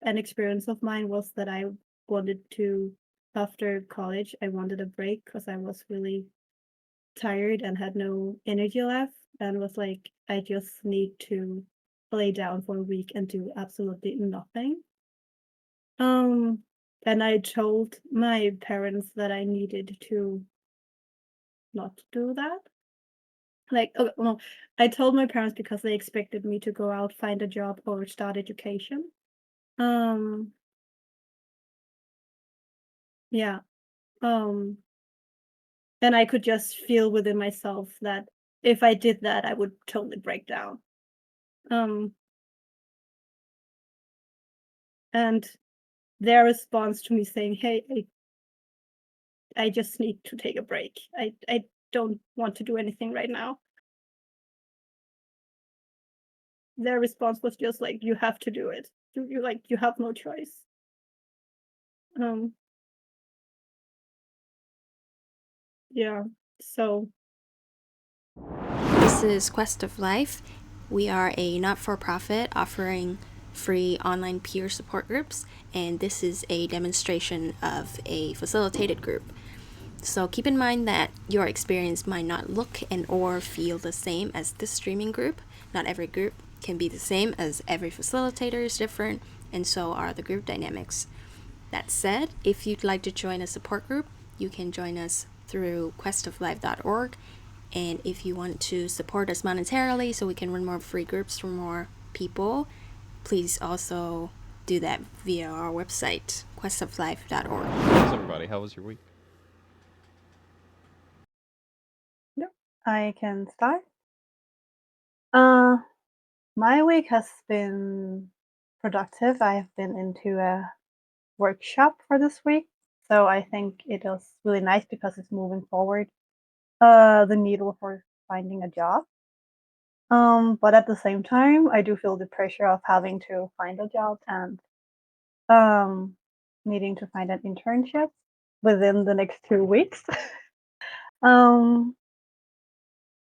an experience of mine was that I wanted to, after college, I wanted a break because I was really tired and had no energy left, and was like, I just need to lay down for a week and do absolutely nothing. Um, and I told my parents that I needed to not do that. Like, oh, well, I told my parents because they expected me to go out, find a job, or start education. Um, yeah. Um, and I could just feel within myself that if I did that, I would totally break down. Um, and their response to me saying, "Hey, I just need to take a break. I don't want to do anything right now." Their response was just like, "You have to do it. You have no choice." Um, yeah. So This is Quest of Life. We are a not for profit offering free online peer support groups, and this is a demonstration of a facilitated group. So keep in mind that your experience might not look and or feel the same as this streaming group. Not every group can be the same, as every facilitator is different, and so are the group dynamics. That said, if you'd like to join a support group, you can join us through questoflife.org. And if you want to support us monetarily so we can run more free groups for more people, please also do that via our website, questoflife.org. How's everybody? How was your week? Yep, I can start. Uh, my week has been productive. I have been into a workshop for this week, so I think it is really nice because it's moving forward the needle for finding a job. But at the same time, I do feel the pressure of having to find a job and um needing to find an internship within the next 2 weeks. um,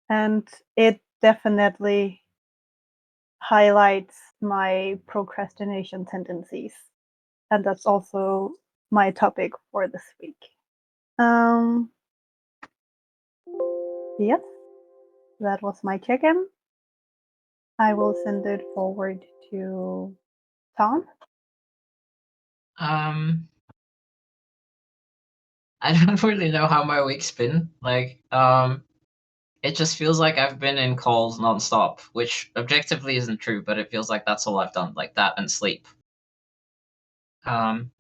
and it definitely highlights my procrastination tendencies. And that's also my topic for this week. Um, yes, that was my check in. I will send it forward to Tom. Um, I don't really know how my week's been. It just feels like I've been in calls nonstop, which objectively isn't true, but it feels like that's all I've done, like that and sleep. Um,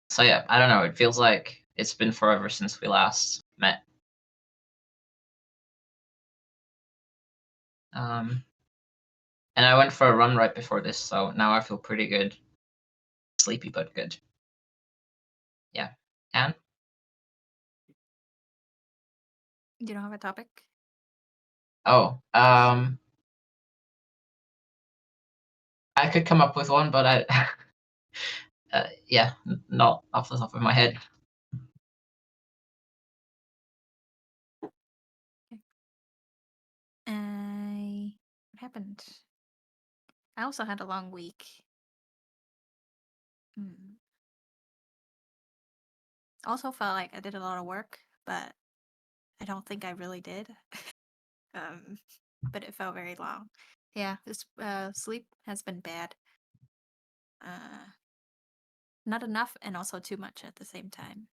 so yeah, I don't know. It feels like it's been forever since we last met. Um, and I went for a run right before this, so now I feel pretty good. Sleepy, but good. Yeah. And You don't have a topic? oh, I could come up with one, but yeah, not off the top of my head. What happened? I also had a long week. Also felt like I did a lot of work, but I don't think I really did. But it felt very long. Yeah, this sleep has been bad. Not enough and also too much at the same time.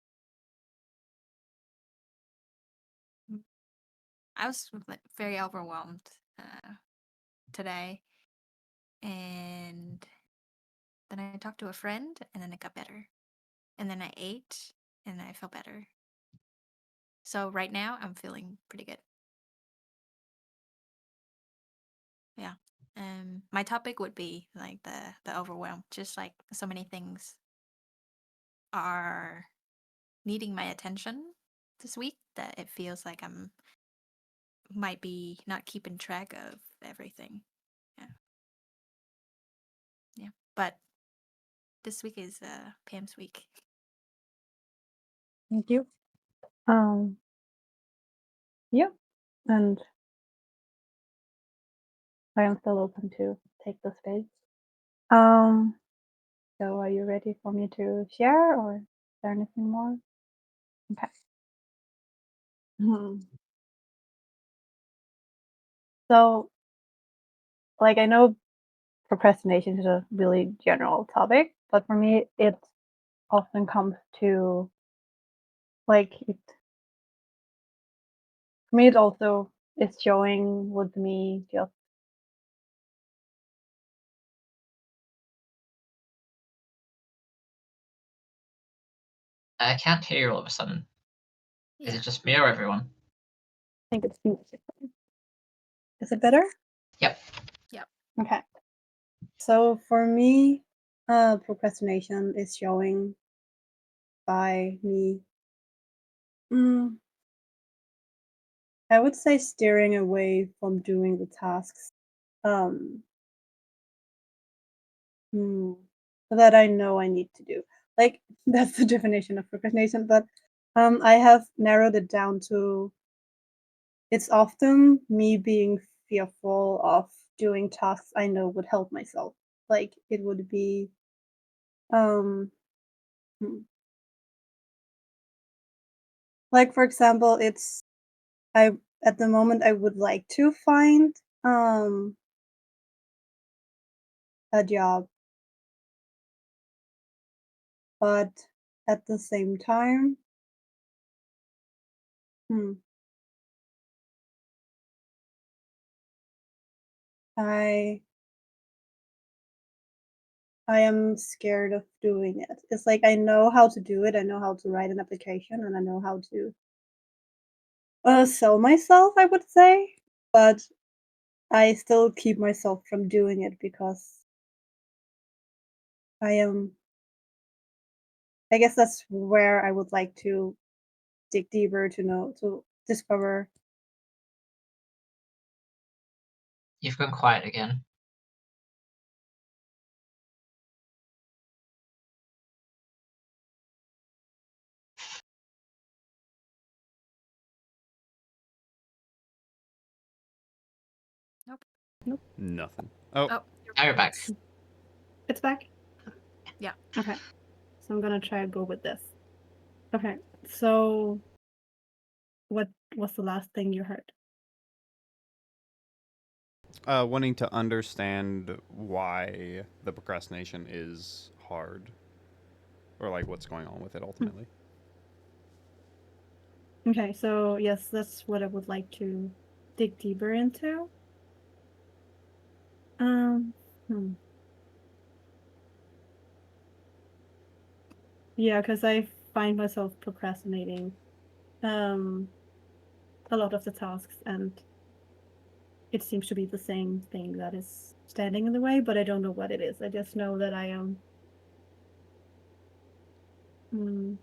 I was very overwhelmed today, and then I talked to a friend, and then it got better. And then I ate, and I felt better. So right now, I'm feeling pretty good. Yeah. My topic would be like the overwhelm. Just like so many things are needing my attention this week that it feels like I'm might be not keeping track of everything. Yeah. Yeah. But this week is Pam's week. Thank you. Um, yeah, and I am still open to take the space. Um, So are you ready for me to share, or is there anything more? Okay. Mhm. So, like, I know procrastination is a really general topic, but for me, it often comes to like it. For me, it also is showing with me just I can't hear you all of a sudden. Is Yeah. it just me or everyone? I think it's music. Is it better? Yep. Yep. Okay. So for me, procrastination is showing by me. Mm, I would say steering away from doing the tasks um, hmm, that I know I need to do. Like that's the definition of procrastination, but I have narrowed it down to it's often me being fearful of doing tasks I know would help myself. Like it would be um, hmm, like for example, it's I at the moment I would like to find um a job, but at the same time, hmm, I I am scared of doing it. It's like I know how to do it. I know how to write an application and I know how to sell myself, I would say, but I still keep myself from doing it because I am I guess that's where I would like to dig deeper to know to discover. You've gone quiet again. Nope. Nope. Nothing. Oh, Oh, Now you're back. It's back? yeah. Okay. So I'm gonna try to go with this. Okay. So what was the last thing you heard? wanting to understand why the procrastination is hard, or like what's going on with it Hmm. ultimately. Okay, so yes, that's what I would like to dig deeper into. Um, hmm. Yeah, because I find myself procrastinating um a lot of the tasks, and it seems to be the same thing that is standing in the way, but I don't know what it is. I just know that I am mm,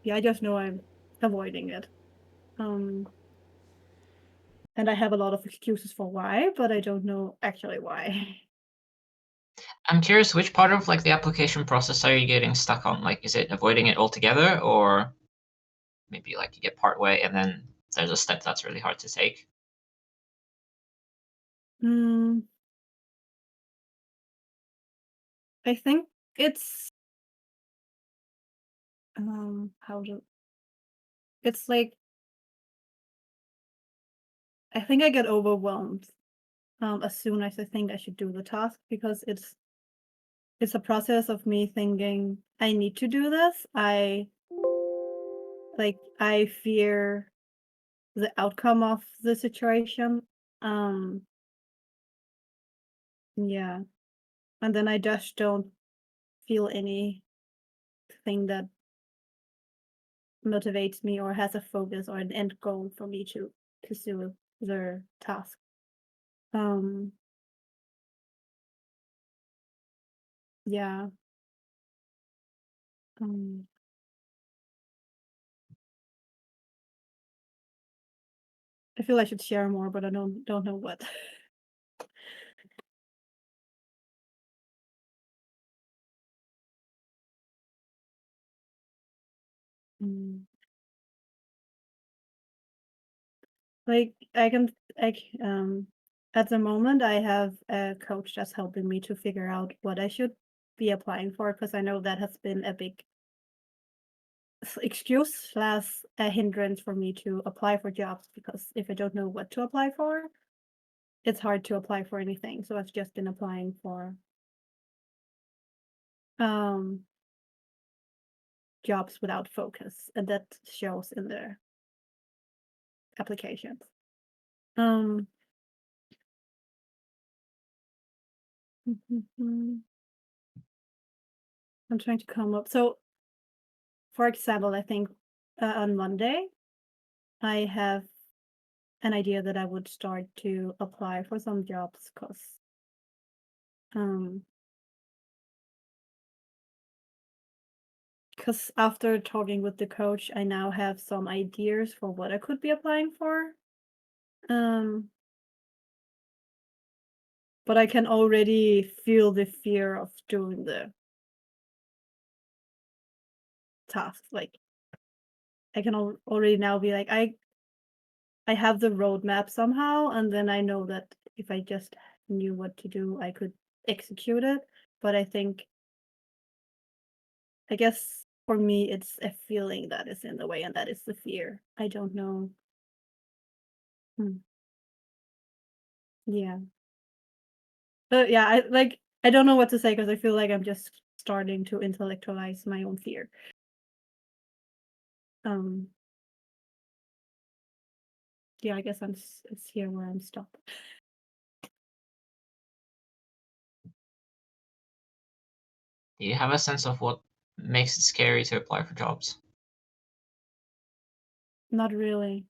yeah, I just know I'm avoiding it. Um, and I have a lot of excuses for why, but I don't know actually why. I'm curious, which part of like the application process are you getting stuck on? Like, is it avoiding it altogether, or maybe like you get part way and then there's a step that's really hard to take? Mm, I think it's how do it's like I think I get overwhelmed as soon as I think I should do the task because it's a process of me thinking I need to do this. I fear the outcome of the situation. Um yeah. And then I just don't feel anything that motivates me or has a focus or an end goal for me to pursue the task. Um yeah. Um I feel I should share more, but I don't know what. Mm. Like I can At the moment, I have a coach that's helping me to figure out what I should be applying for, because I know that has been a big excuse slash a hindrance for me to apply for jobs, because if I don't know what to apply for, it's hard to apply for anything. So I've just been applying for jobs without focus, and that shows in the applications. I'm trying to come up. So, for example, I think on Monday, I have an idea that I would start to apply for some jobs, because after talking with the coach, I now have some ideas for what I could be applying for. But I can already feel the fear of doing the task. Like I can already now be like, I have the roadmap somehow, and then I know that if I just knew what to do, I could execute it. But I guess for me, it's a feeling that is in the way, and that is the fear. I don't know. Yeah. But yeah, I don't know what to say, because I feel like I'm just starting to intellectualize my own fear. Yeah, I guess it's here where I'm stopped. Do you have a sense of what makes it scary to apply for jobs? Not really.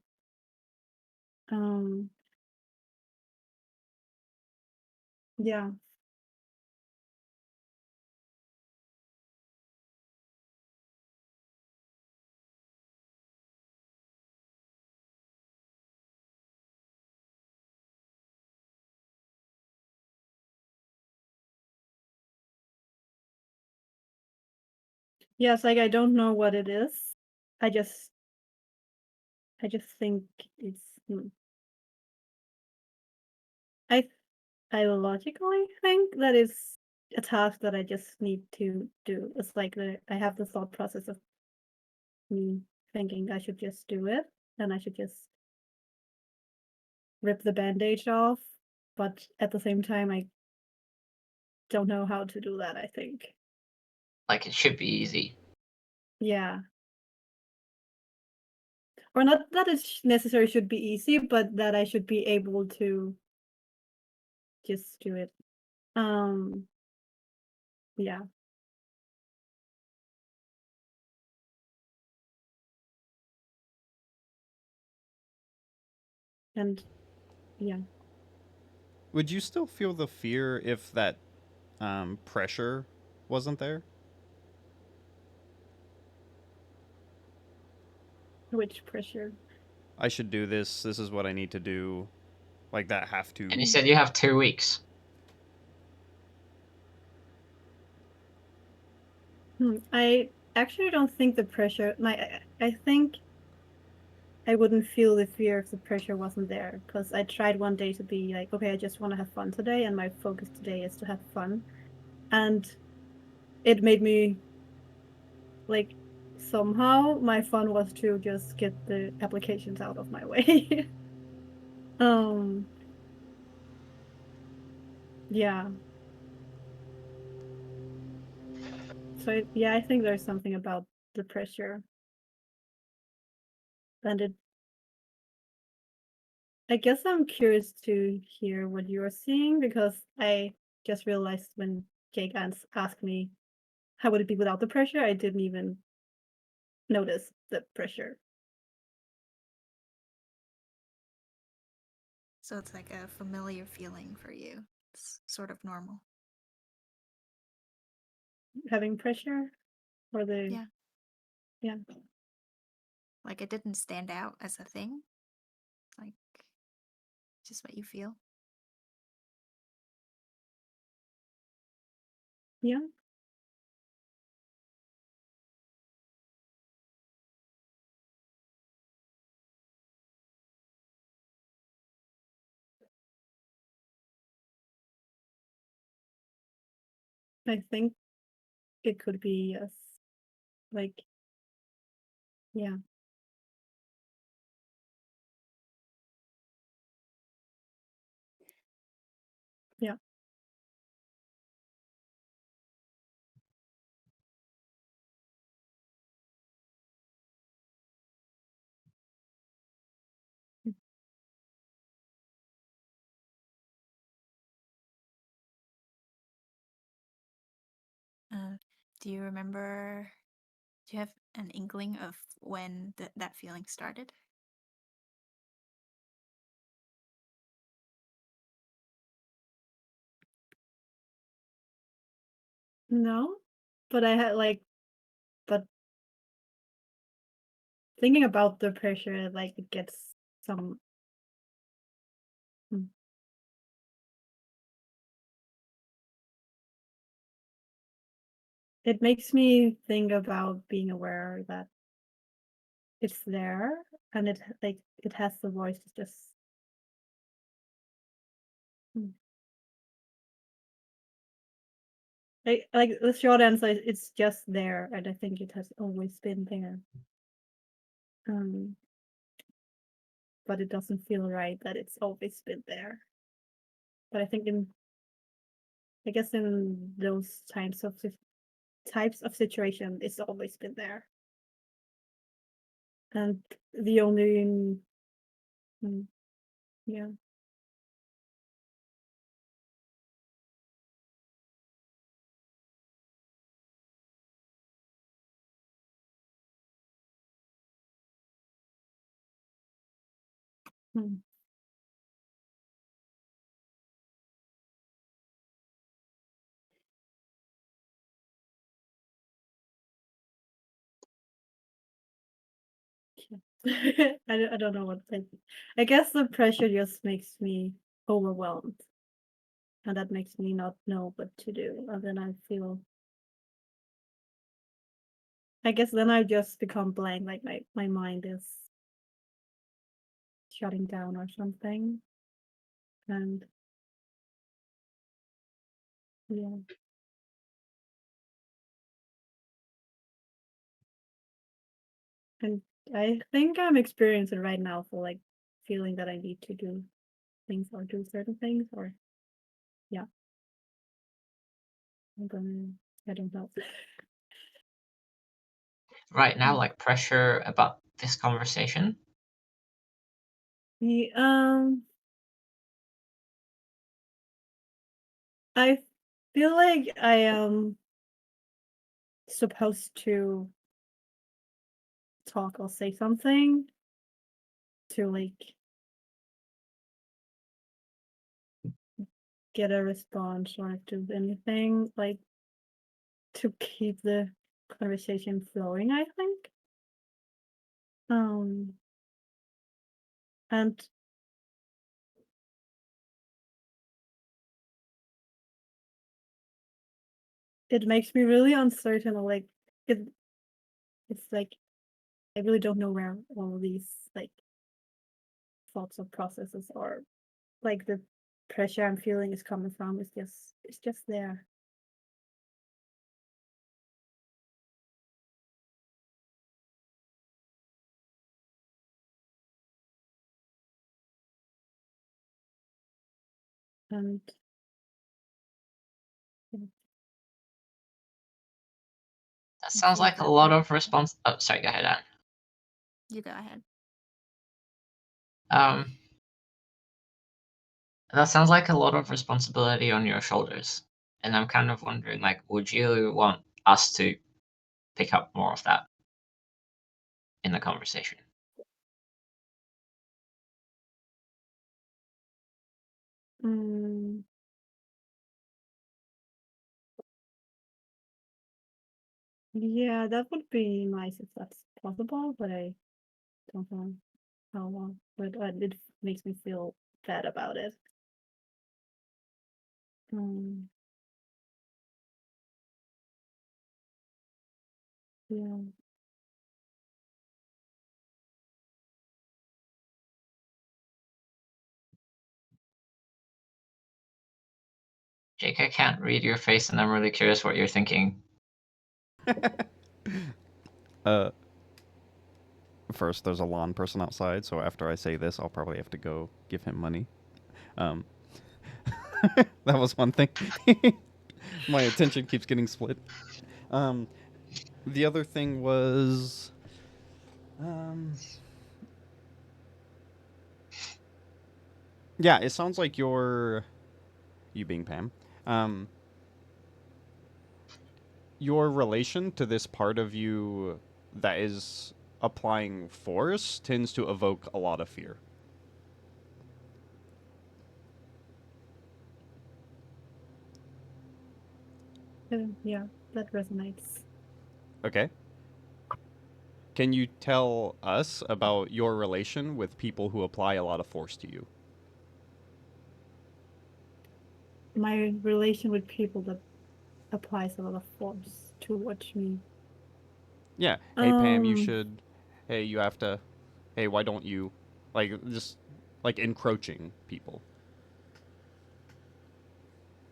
Yeah. Yes, like I don't know what it is. I just think it's I I logically think that is a task that I just need to do. It's like I have the thought process of me thinking I should just do it, and I should just rip the bandage off, but at the same time I don't know how to do that, I think. Like it should be easy. Yeah. Or not that it necessarily should be easy, but that I should be able to just do it. Yeah. And yeah. Would you still feel the fear if that pressure wasn't there? Which pressure? I should do this. This is what I need to do. Like that have And you to. said you have 2 weeks. I actually don't think the pressure. I think I wouldn't feel the fear if the pressure wasn't there. Because I tried one day to be like, okay, I just want to have fun today, and my focus today is to have fun, and it made me like somehow my fun was to just get the applications out of my way. um. Yeah. So yeah, I think there's something about the pressure, and I guess I'm curious to hear what you're seeing, because I just realized when Jake asked me how would it be without the pressure, I didn't even notice the pressure. So it's like a familiar feeling for you. It's sort of normal. Having pressure or the Yeah. yeah. Like it didn't stand out as a thing. Like just what you feel. Yeah. I think it could be yes. Like, yeah. Yeah. Do you remember? Do you have an inkling of when that feeling started? No, but I had like, but thinking about the pressure, like it gets some. Hmm. It makes me think about being aware that it's there and it has the voice to just. Hmm. Like the short answer is it's just there, and I think it has always been there. Um, but it doesn't feel right that it's always been there. But I think I guess in those types of situation, it's always been there. And the only, mm, yeah, mm, yeah. I don't know what I guess the pressure just makes me overwhelmed, and that makes me not know what to do. And then I feel, I guess then I just become blank, like my mind is shutting down or something. And yeah, and I think I'm experiencing right now for like feeling that I need to do things or do certain things or yeah, I'm gonna, I don't know. Right now, Mm. like pressure about this conversation. The, I feel like I am supposed to talk or say something to like get a response or do anything like to keep the conversation flowing, I think. Um and it makes me really uncertain or like it it's like I really don't know where all these like thoughts or processes or like the pressure I'm feeling is coming from. It's just there. And That I sounds think like a that lot might of response. Oh, sorry. Go ahead, Anne. You go ahead. Um, that sounds like a lot of responsibility on your shoulders, and I'm kind of wondering, like, would you want us to pick up more of that in the conversation? mm, yeah, that would be nice if that's possible, but I don't know how long. But it makes me feel bad about it. Um, yeah. Jake, I can't read your face, and I'm really curious what you're thinking. First, there's a lawn person outside, so after I say this, I'll probably have to go give him money. Um, that was one thing. My attention keeps getting split. The other thing was, yeah, it sounds like you being Pam, um, your relation to this part of you that is applying force tends to evoke a lot of fear. Yeah, that resonates. Okay. Can you tell us about your relation with people who apply a lot of force to you? My relation with people that applies a lot of force towards me. Yeah. Hey, Pam, you should. Hey, you have to. Hey, why don't you? Like, just like encroaching people.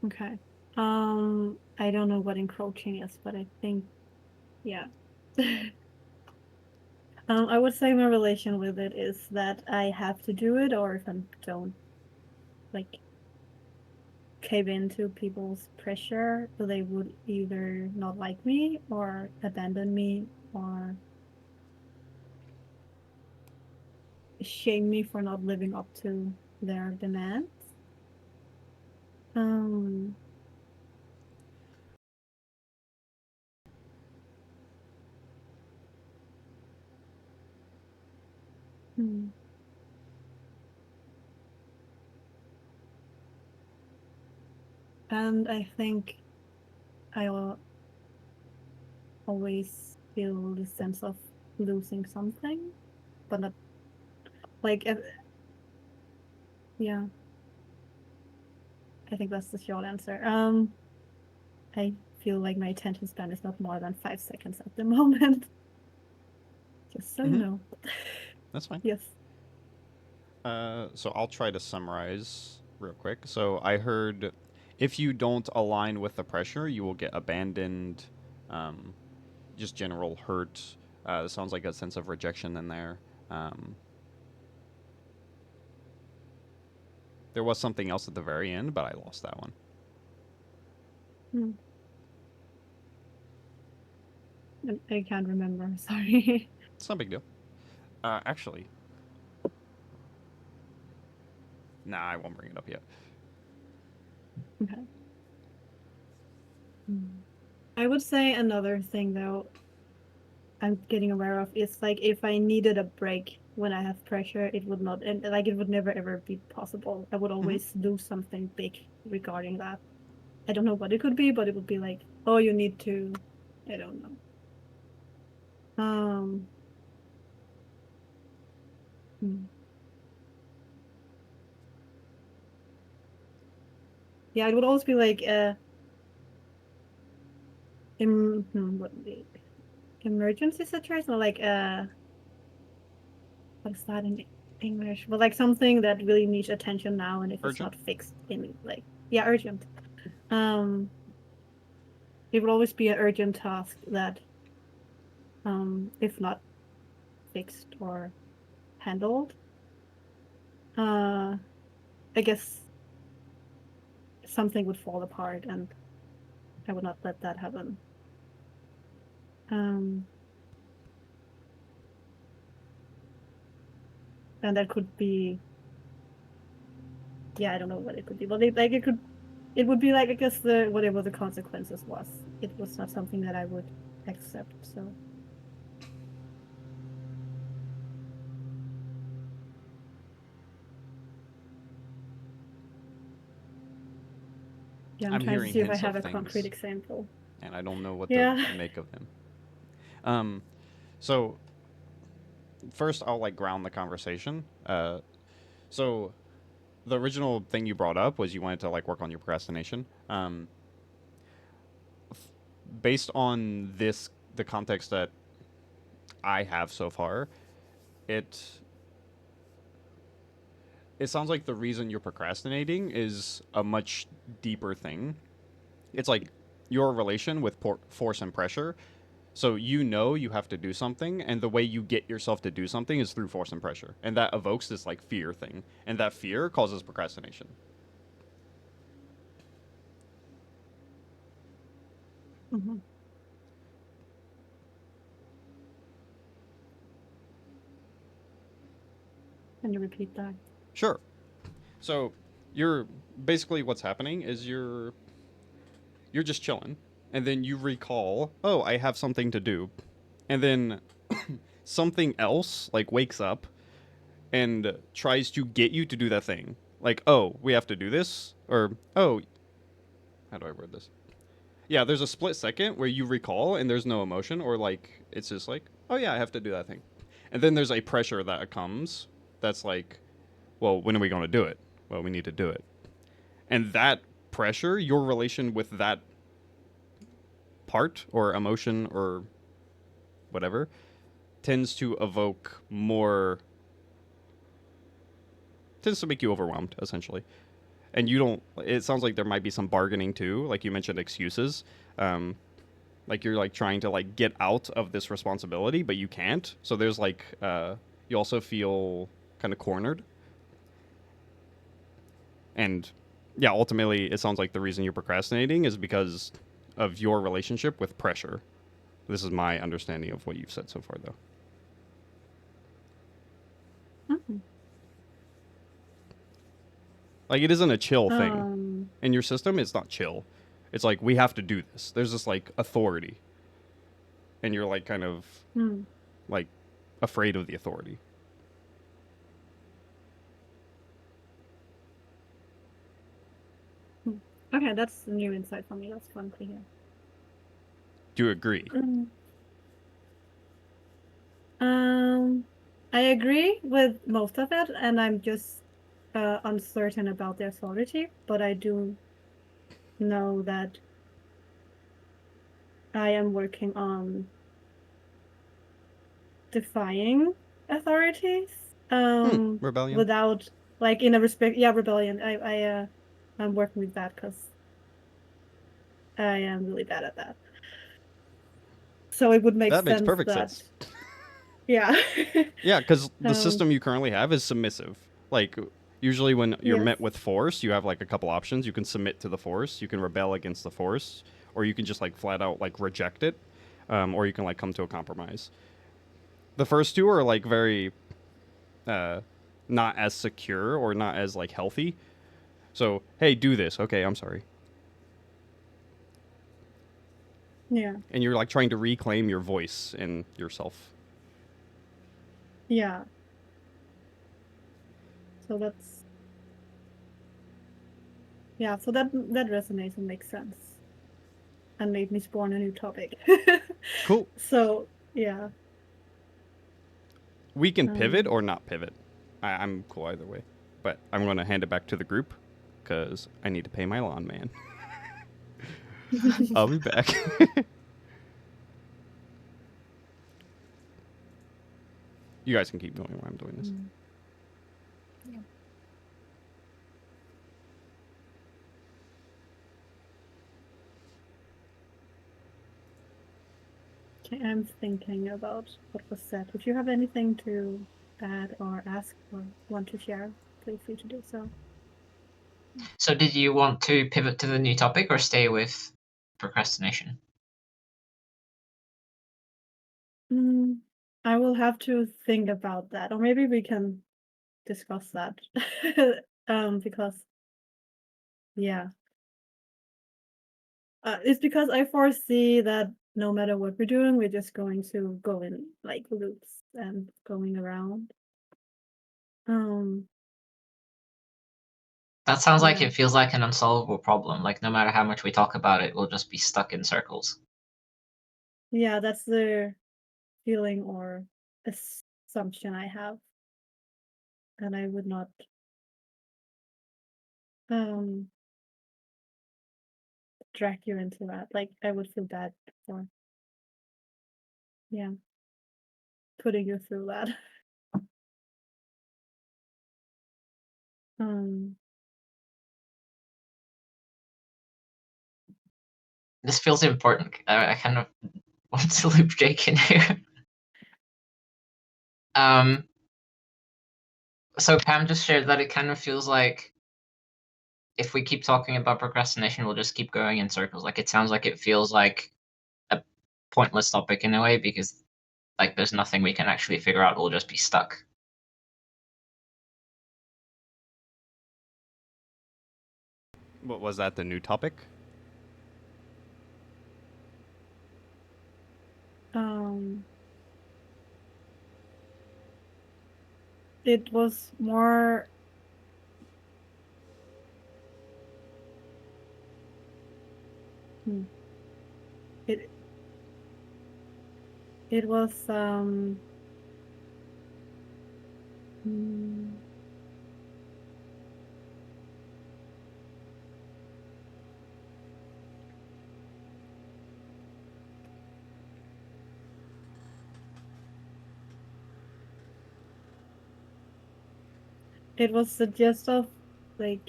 Okay. I don't know what encroaching is, but I think, yeah. I would say my relation with it is that I have to do it, or if I don't, like, cave into people's pressure, they would either not like me or abandon me or shame me for not living up to their demands. Um, hmm. And I think I will always feel the sense of losing something, but not like, yeah, I think that's the short answer. I feel like my attention span is not more than 5 seconds at the moment. Just so you Mm-hmm. know. That's fine. Yes. So I'll try to summarize real quick. So I heard if you don't align with the pressure, you will get abandoned, um, just general hurt. It sounds like a sense of rejection in there. Um, there was something else at the very end, but I lost that one. Hmm. I can't remember. Sorry. It's no big deal. Actually, nah, I won't bring it up yet. Okay. Hmm. I would say another thing though I'm getting aware of is like if I needed a break when I have pressure, it would not, and like it would never ever be possible. I would Mm-hmm. always do something big regarding that. I don't know what it could be, but it would be like, oh, you need to, I don't know. Um, hmm. Yeah, it would always be like what would be emergency situation, or like what is that in English? But like something that really needs attention now, and if it's Urgent. not fixed in like, yeah, urgent. Um, it would always be an urgent task that, if not fixed or handled, uh, I guess something would fall apart, and I would not let that happen. Um, and that could be, yeah, I don't know what it could be, but like it would be like, I guess the whatever the consequences was, it was not something that I would accept. So yeah, I'm I'm trying to hearing see if I hints have of a concrete things, example. and I don't know what to Yeah. make of them. Um, so first, I'll like ground the conversation. So the original thing you brought up was you wanted to like work on your procrastination. Based on the context that I have so far, it it sounds like the reason you're procrastinating is a much deeper thing. It's like your relation with force and pressure. So you know you have to do something, and the way you get yourself to do something is through force and pressure, and that evokes this like fear thing, and that fear causes procrastination. Mm-hmm. Can you repeat that? Sure. So you're basically what's happening is you're just chilling, and then you recall, oh, I have something to do, and then something else like wakes up and tries to get you to do that thing. Like, oh, we have to do this, or oh, how do I word this? Yeah, there's a split second where you recall and there's no emotion, or like it's just like, oh yeah, I have to do that thing, and then there's a pressure that comes that's like, well, when are we going to do it? Well, we need to do it, and that pressure, your relation with that part or emotion or whatever, tends to evoke more, tends to make you overwhelmed essentially. And you don't, it sounds like there might be some bargaining too, like you mentioned excuses. um, like you're like trying to like get out of this responsibility but you can't, so there's like you also feel kind of cornered. And yeah, ultimately it sounds like the reason you're procrastinating is because of your relationship with pressure. This is my understanding of what you've said so far though. Mm-hmm. Like it isn't a chill thing Um, in your system. It's not chill. It's like we have to do this. There's this like authority, and you're like kind of hmm, like afraid of the authority. hmm. Okay, that's a new insight for me. That's fun to hear. Do you agree? Mm. Um, I agree with most of it, and I'm just uncertain about the authority, but I do know that I am working on defying authorities Rebellion. without like in a respect, yeah, rebellion. I'm working with that because I am really bad at that. So it would make That makes sense perfect that, sense. yeah. Yeah, because the um system you currently have is submissive. Like usually when you're yes. met with force, you have like a couple options. You can submit to the force, you can rebel against the force, or you can just like flat out like reject it, or you can like come to a compromise. The first two are like very uh, not as secure or not as like healthy. So hey, do this. Okay, I'm sorry. Yeah. And you're like trying to reclaim your voice and yourself. Yeah. So that's, yeah, so that resonates and makes sense and made me spawn a new topic. Cool. So yeah. We can pivot Um or not pivot. I'm cool either way. But I'm going to hand it back to the group because I need to pay my lawn man. I'll be back. You guys can keep going while I'm doing this. Mm. Yeah. Okay, I'm thinking about what was said. If you have anything to add or ask or want to share, feel free to do so. So did you want to pivot to the new topic or stay with procrastination? Mm, I will have to think about that, or maybe we can discuss that. Because yeah, it's because I foresee that no matter what we're doing, we're just going to go in like loops and going around. Um, That sounds like yeah, it feels like an unsolvable problem. Like no matter how much we talk about it, we'll just be stuck in circles. yeah, that's the feeling or assumption I have, and I would not um drag you into that. Like I would feel bad for, yeah, putting you through that. Um, This feels important. I kind of want to loop Jake in here. So Pam just shared that it kind of feels like if we keep talking about procrastination, we'll just keep going in circles. Like it sounds like it feels like a pointless topic in a way because like there's nothing we can actually figure out. We'll just be stuck. What was that? The new topic? it was more. It it was mm, it was the gist of like,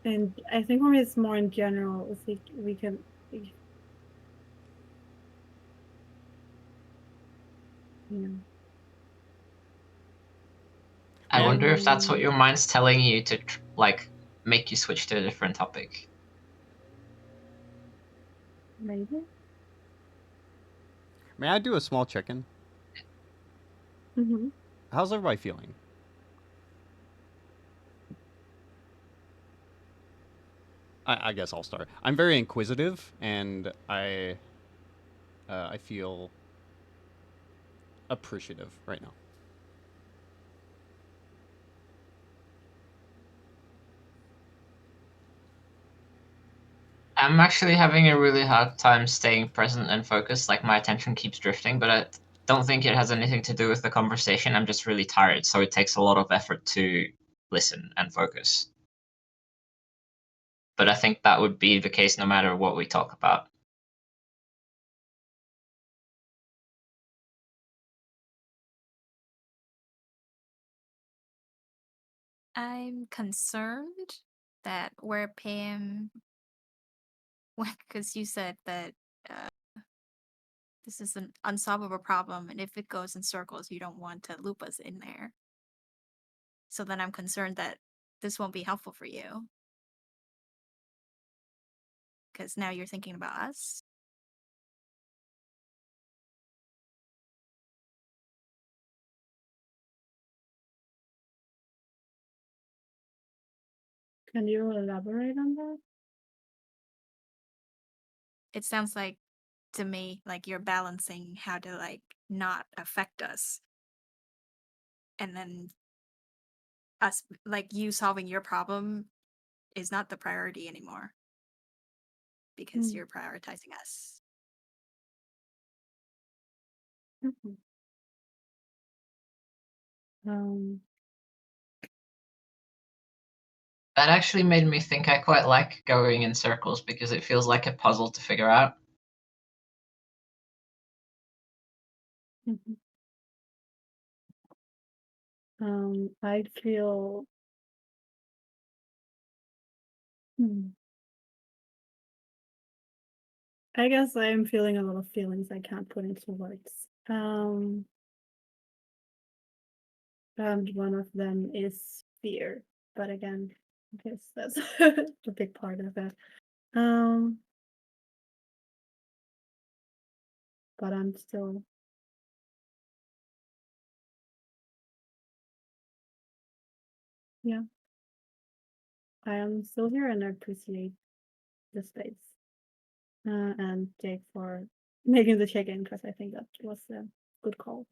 and I think for me it's more in general. It's like we can. Yeah. I wonder if that's what Um, your mind's telling you to like make you switch to a different topic. Maybe. May I do a small check-in? Mm-hmm. How's everybody feeling? I guess I'll start. I'm very inquisitive, and I feel appreciative right now. I'm actually having a really hard time staying present and focused. Like my attention keeps drifting, but I don't think it has anything to do with the conversation. I'm just really tired, so it takes a lot of effort to listen and focus. But I think that would be the case no matter what we talk about. I'm concerned that where Pam, because you said that uh, this is an unsolvable problem, and if it goes in circles, you don't want to loop us in there. So then I'm concerned that this won't be helpful for you. Because now you're thinking about us. Can you elaborate on that? It sounds like to me like you're balancing how to like not affect us. And then us, like you solving your problem is not the priority anymore because you're prioritizing us. Mhm. Um, That actually made me think I quite like going in circles because it feels like a puzzle to figure out. mhm. I feel. Hmm. I guess I'm feeling a lot of feelings I can't put into words. And one of them is fear. But again, I guess that's a big part of it. Um, but I'm still, yeah, I am still here and I appreciate the space. And Jake for making the check-in because I think that was a good call.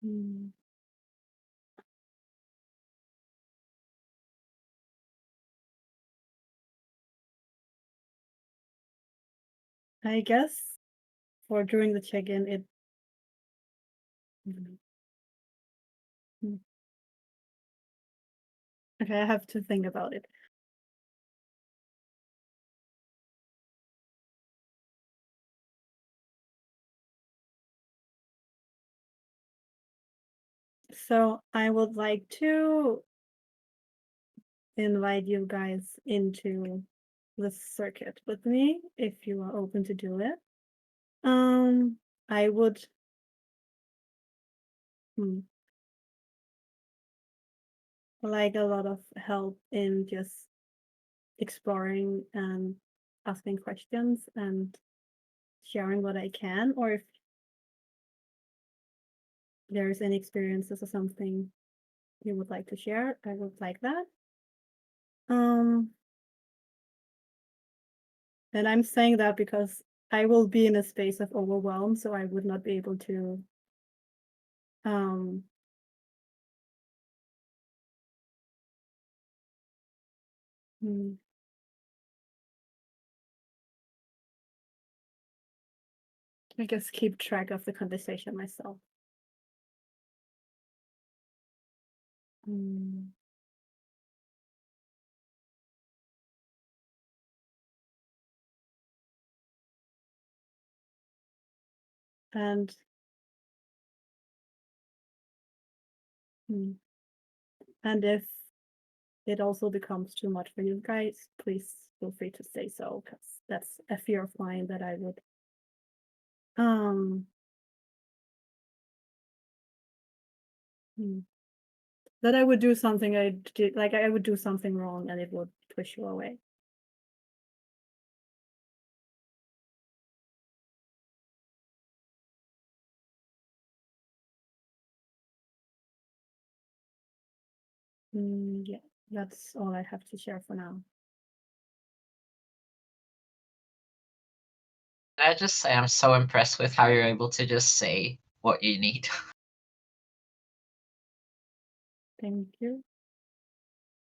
Mm. I guess for during the check-in, it mm, Okay, I have to think about it. So I would like to invite you guys into the circuit with me if you are open to do it. I would like a lot of help in just exploring and asking questions and sharing what I can, or if there's any experiences or something you would like to share, I would like that. And I'm saying that because I will be in a space of overwhelm, so I would not be able to um hmm, I guess keep track of the conversation myself. Mm, And mm, and if it also becomes too much for you guys, please feel free to say so, because that's a fear of mine that I would um hmm, that I would do something I did, like I would do something wrong and it would push you away. Yeah, that's all I have to share for now. I just say I'm so impressed with how you're able to just say what you need. Thank you.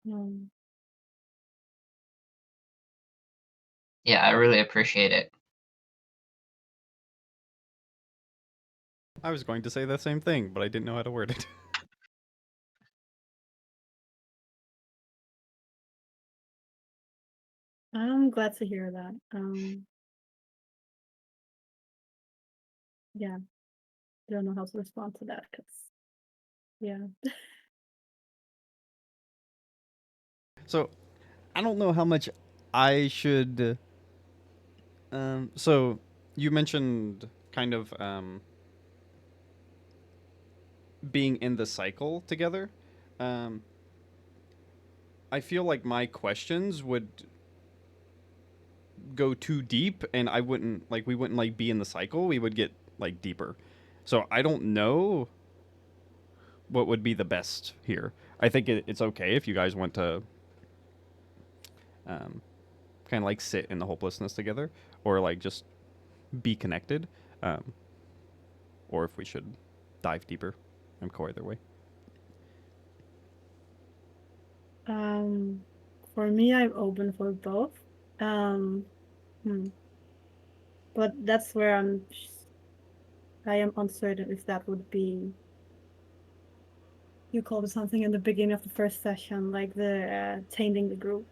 Um, Yeah, I really appreciate it. I was going to say the same thing, but I didn't know how to word it. I'm glad to hear that. Yeah, don't know how to respond to that because, yeah. So, I don't know how much I should. So you mentioned kind of being in the cycle together. Um, I feel like my questions would go too deep, and I wouldn't like. We wouldn't like be in the cycle. We would get like deeper. So I don't know what would be the best here. I think it's okay if you guys want to um, kind of like sit in the hopelessness together, or like just be connected, um, or if we should dive deeper. I'm cool either way. Um, for me, I'm open for both. Um, hmm, but that's where I am uncertain if that would be, you called it something in the beginning of the first session, like the tainting the group.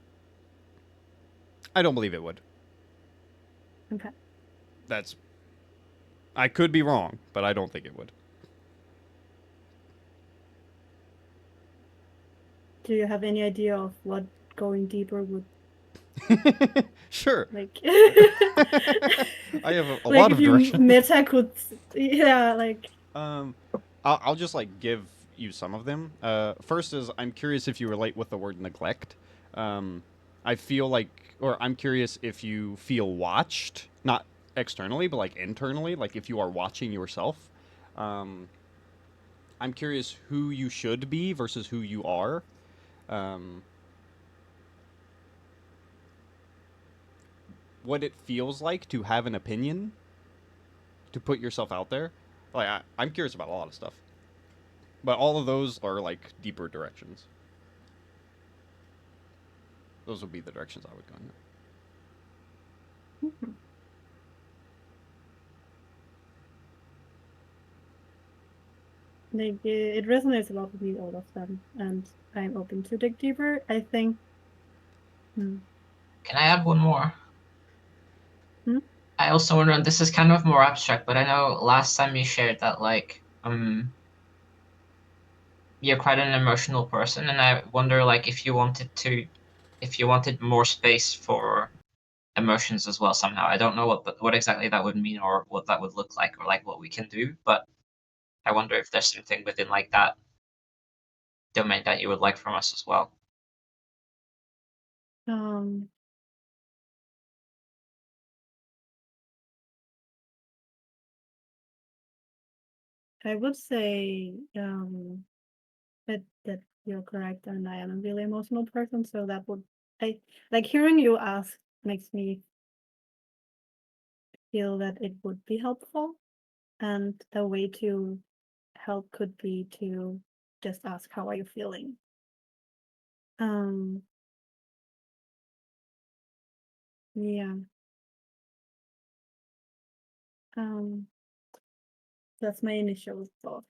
I don't believe it would. Okay. That's I could be wrong, but I don't think it would. Do you have any idea of what going deeper would Sure. like? I have a Like lot if of you direction. meta could, yeah, like um, I'll just like give you some of them. First is I'm curious if you relate with the word neglect. Um, I feel like, or I'm curious if you feel watched, not externally, but like internally, like if you are watching yourself. Um, I'm curious who you should be versus who you are. Um, what it feels like to have an opinion, to put yourself out there. Like I'm curious about a lot of stuff, but all of those are like deeper directions. Those would be the directions I would go in. mhm. Like it resonates a lot with me, all of them, and I'm open to dig deeper. I think. Can I add one more? Hmm? I also wonder, and this is kind of more abstract, but I know last time you shared that like you're quite an emotional person, and I wonder like if you wanted more space for emotions as well somehow. I don't know what exactly that would mean or what that would look like or like what we can do, but I wonder if there's something within like that domain that you would like from us as well. Um. I would say that you're correct, and I am a really emotional person, so that would I like hearing you ask makes me feel that it would be helpful, and a way to help could be to just ask, how are you feeling? Um, yeah. Um, that's my initial thought.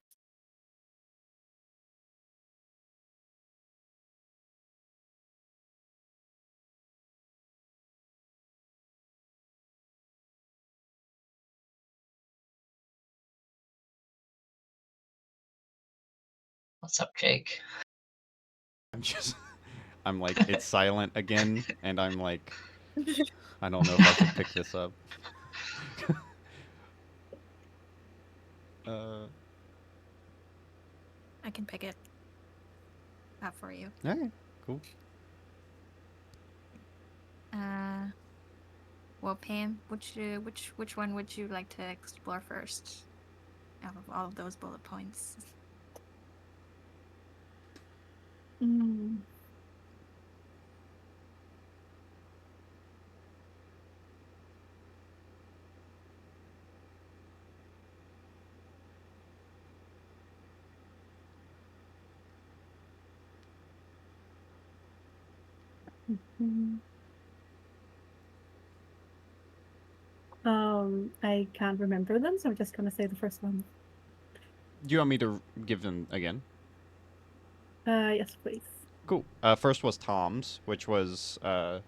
What's up, Jake? I'm like, it's silent again, and I'm like, I don't know if I should pick this up. uh, I can pick it up for you. okay, cool. Well, Pam, which one would you like to explore first out of all of those bullet points? Mm. Mhm. I can't remember them, so I'm just gonna say the first one. Do you want me to give them again? Yes, please. Cool. First was Tom's, which was I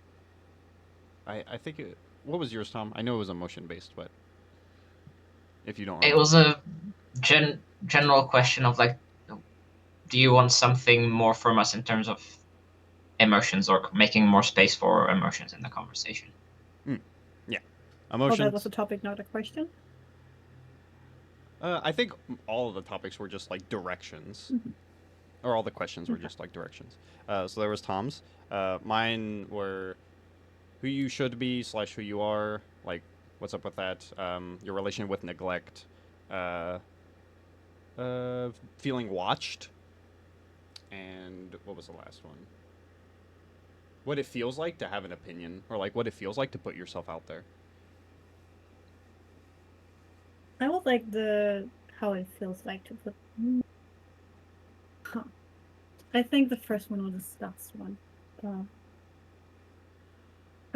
think what was yours, Tom? I know it was emotion based, but if you don't It remember. was a general question of like, do you want something more from us in terms of emotions or making more space for emotions in the conversation? Yeah, Oh, that was emotions. a topic, not a question. I think all of the topics were just like directions, Mhm. or all the questions were Okay. just like directions. So there was Tom's. Mine were who you should be slash who you are. Like, what's up with that? Your relation with neglect. Uh, Feeling watched. And what was the last one? What it feels like to have an opinion, or like what it feels like to put yourself out there. I would like the how it feels like to put. Huh. I think the first one was the last one. Uh,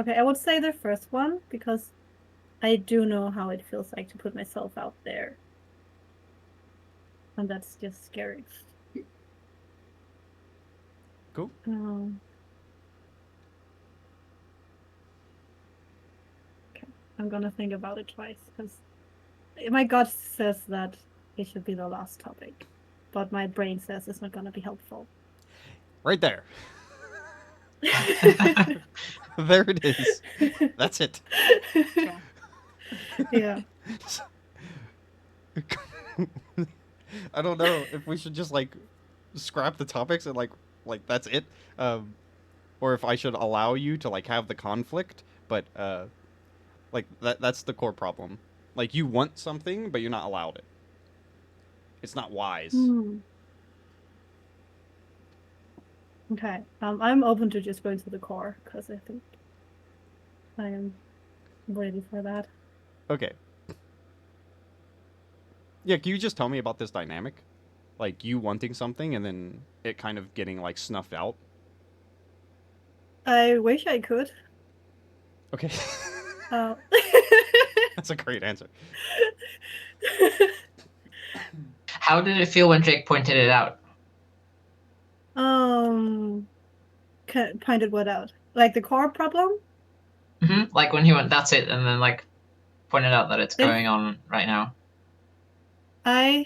okay, I would say the first one because I do know how it feels like to put myself out there, and that's just scary. Cool. Um, okay, I'm gonna think about it twice because my gut says that it should be the last topic, but my brain says it's not gonna be helpful. Right there. There it is. That's it. Yeah. Yeah. I don't know if we should just like scrap the topics and like that's it, or if I should allow you to like have the conflict, but like that's the core problem. Like you want something, but you're not allowed it. It's not wise. Hmm. Okay. I'm open to just going to the core because I think I am ready for that. Okay. Yeah, can you just tell me about this dynamic? Like you wanting something and then it kind of getting like snuffed out. I wish I could. Okay. Uh, That's a great answer. How did it feel when Jake pointed it out? Pointed what out? Like the core problem? Like when he went, that's it, and then like pointed out that it's It going on right now. I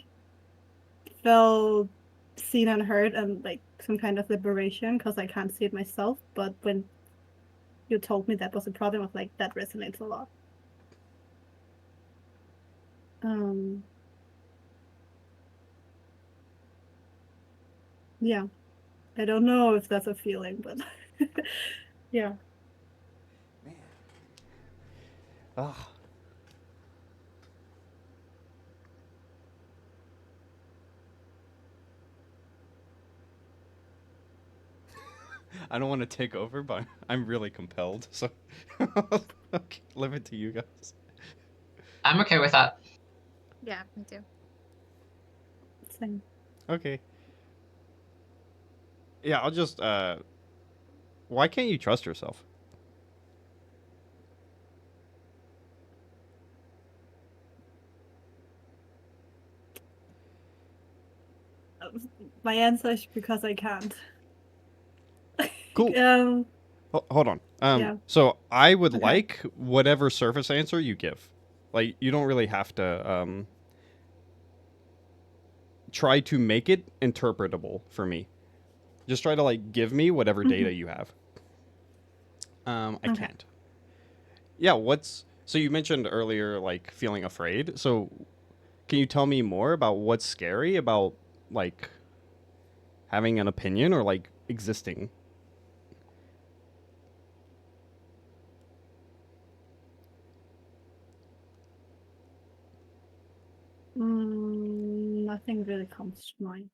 felt seen and heard and like some kind of liberation because I can't see it myself. But when you told me that was a problem, I was like, that resonates a lot. Yeah, I don't know if that's a feeling, but yeah. Ah. I don't want to take over, but I'm really compelled. So, okay, leave it to you guys. I'm okay with that. Yeah, me too. Same. Okay. Yeah, I'll just. Why can't you trust yourself? My answer is because I can't. Cool. Hold on. Yeah. So I would Okay. like whatever surface answer you give. Like, you don't really have to try to make it interpretable for me. Just try to like give me whatever data you have. I Okay. can't. Yeah. What's so you mentioned earlier like feeling afraid. So can you tell me more about what's scary about like having an opinion or like existing? Nothing really comes to mind.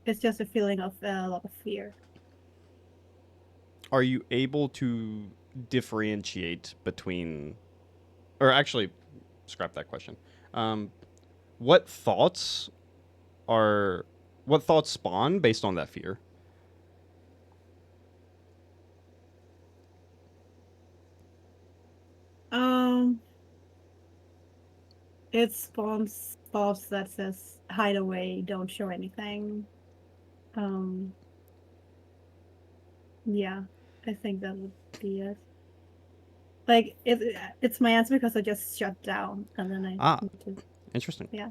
It's just a feeling of a lot of fear. Are you able to differentiate between, or actually, scrap that question. Um, what thoughts are what thoughts spawn based on that fear? Um, it spawns thoughts that says hide away, don't show anything. Um, yeah, I think that would be it. Like it's my answer because I just shut down and then I Ah, need to, interesting. yeah.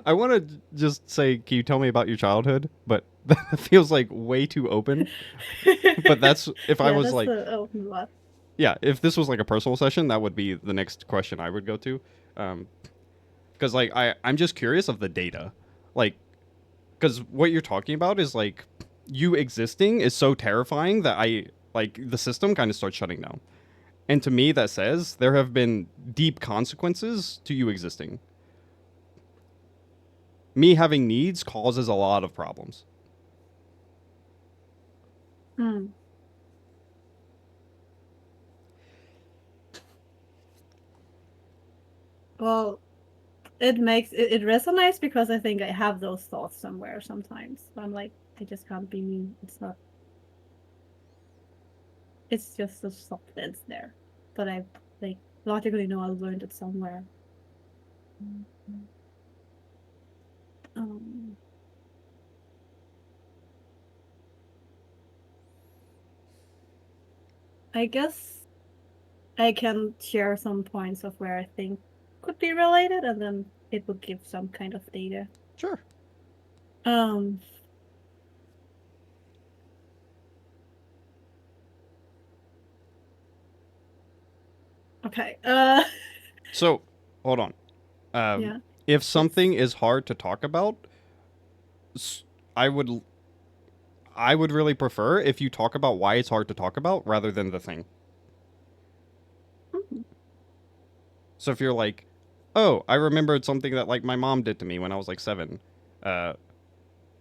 I want to just say, can you tell me about your childhood? But that feels like way too open. But that's if I Yeah, was that's like, the open lot. yeah, if this was like a personal session, that would be the next question I would go to. Because like I'm just curious of the data, like because what you're talking about is like you existing is so terrifying that I like the system kind of starts shutting down. And to me, that says there have been deep consequences to you existing. Me having needs causes a lot of problems. Hmm. Well, it resonates because I think I have those thoughts somewhere sometimes. I'm like, I just can't be me. It's not. It's just a substance there, but I like logically know I learned it somewhere. Um, I guess I can share some points of where I think could be related, and then it would give some kind of data. Sure. Um, okay. So, hold on. Yeah, If it's something is hard to talk about, I would really prefer if you talk about why it's hard to talk about rather than the thing. mhm. So if you're like, "Oh, I remembered something that like my mom did to me when I was like 7." Uh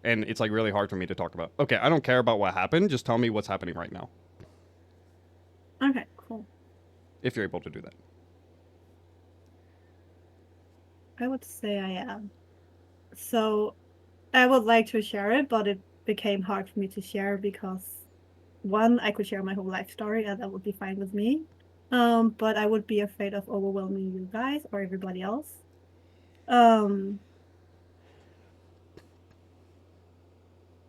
and it's like really hard for me to talk about. Okay, I don't care about what happened, just tell me what's happening right now Okay, cool. if you're able to do that. I would say I am. So I would like to share it, but it became hard for me to share because one, I could share my whole life story and that would be fine with me. But I would be afraid of overwhelming you guys or everybody else.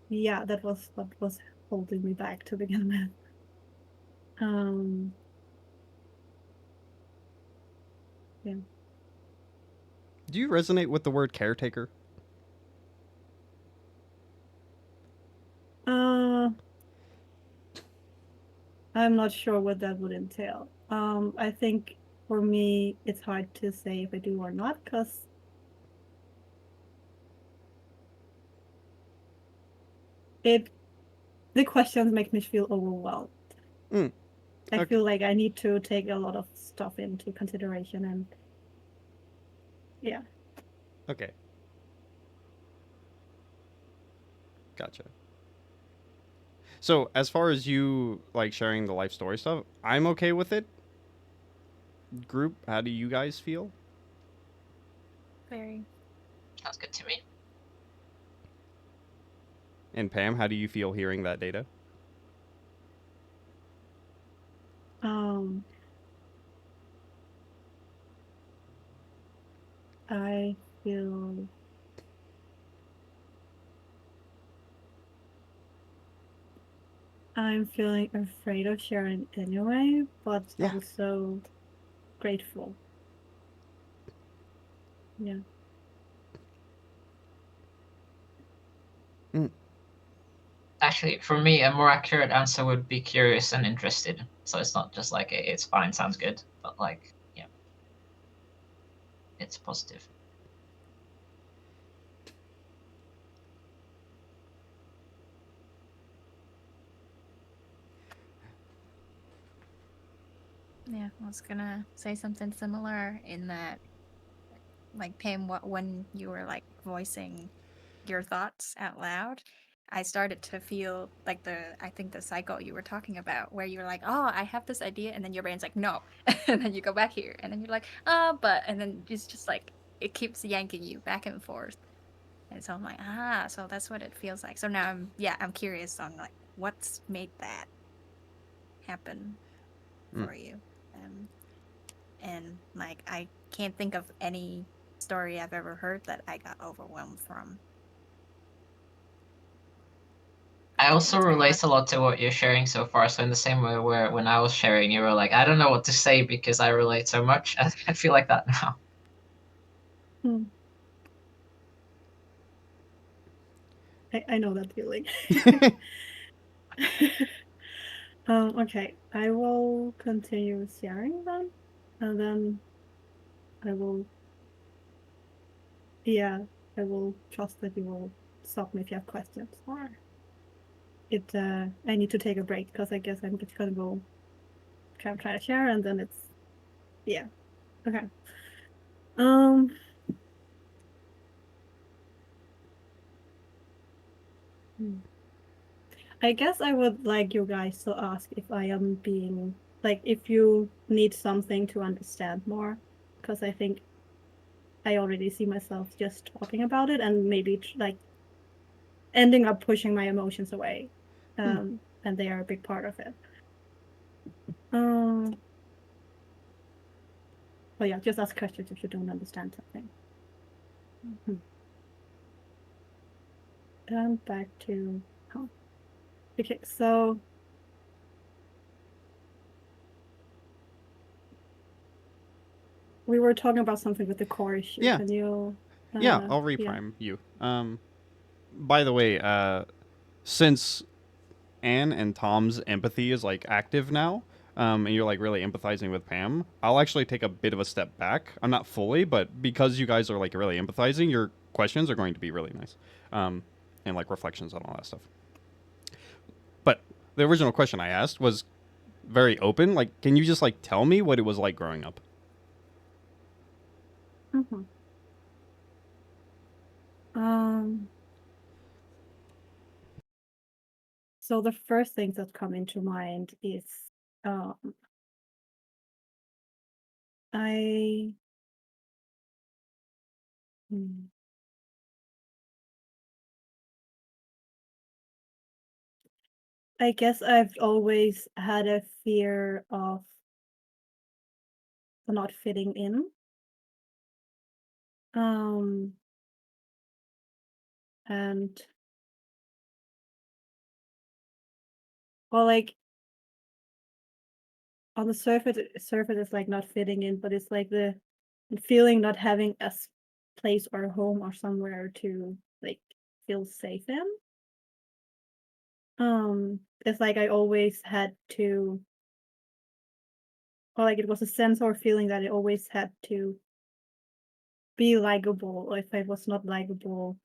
Yeah, that was what was holding me back to begin with. Yeah. Do you resonate with the word caretaker? Uh, I'm not sure what that would entail. I think for me, it's hard to say if I do or not because it the questions make me feel overwhelmed. Mm, I okay. feel like I need to take a lot of stuff into consideration and yeah. Okay. Gotcha. So as far as you like sharing the life story stuff, I'm okay with it. Group, how do you guys feel? Very. Sounds good to me. And Pam, how do you feel hearing that data? Um, I feel I'm feeling afraid of sharing anyway, but Yeah. also grateful. Yeah. Mm, Actually, for me, a more accurate answer would be curious and interested. So it's not just like it's fine, sounds good, but like, yeah, it's positive. Yeah, I was gonna say something similar in that, like Pam, what when you were like voicing your thoughts out loud, I started to feel like I think the cycle you were talking about, where you're like, oh, I have this idea, and then your brain's like, no, and then you go back here, and then you're like, but, and then it's just like it keeps yanking you back and forth, and so I'm like, so that's what it feels like. So now I'm curious on like what's made that happen mm. for you, um, and like I can't think of any story I've ever heard that I got overwhelmed from. I also It's very hard. relate a lot to what you're sharing so far. So in the same way where when I was sharing, you were like, I don't know what to say because I relate so much. I feel like that now. Hmm. I know that feeling. Okay, I will continue sharing them, and then I will, yeah, I will trust that you will stop me if you have questions. Or I need to take a break because I guess I'm just gonna go kind of try to share, and then yeah, okay. Um, hmm. I guess I would like you guys to ask if I am being like if you need something to understand more, because I think I already see myself just talking about it and maybe like ending up pushing my emotions away. And they are a big part of it. Um, but yeah, just ask questions if you don't understand something. And back to oh, okay, so we were talking about something with the core issue. Yeah. Can you Yeah, I'll yeah. reprime you. By the way, since Anne and Tom's empathy is like active now, and you're like really empathizing with Pam, I'll actually take a bit of a step back. I'm not fully, but because you guys are like really empathizing, your questions are going to be really nice, and like reflections on all that stuff. But the original question I asked was very open. Like, can you just like tell me what it was like growing up? Mhm. Um, so the first things that come into mind is um I hmm, I guess I've always had a fear of not fitting in. And well, like on the surface it's like not fitting in, but it's like the feeling not having a place or a home or somewhere to like feel safe in. It's like I always had to, or like it was a sense or feeling that I always had to be likable, or if I was not likable,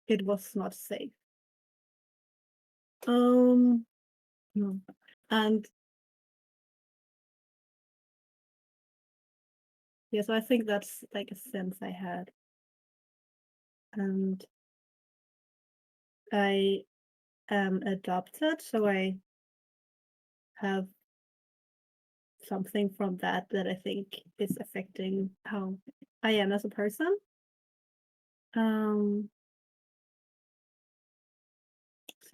it was not safe. No. And yeah, so I think that's like a sense I had. And I am adopted, so I have something from that I think is affecting how I am as a person. So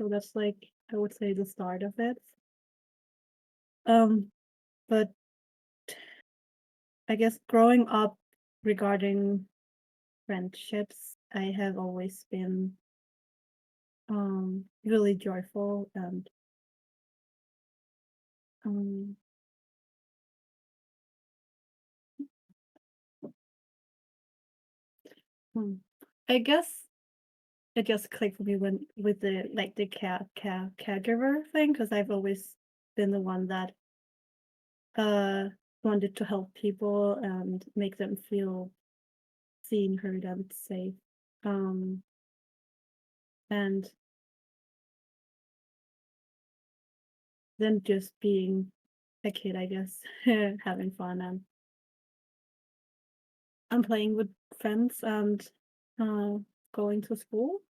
that's like I would say the start of it. But I guess growing up regarding friendships, I have always been really joyful and um I guess it just clicked for me when with the like the caregiver thing, because I've always been the one that wanted to help people and make them feel seen, heard, and safe. And then just being a kid, I guess, having fun and playing with friends and going to school.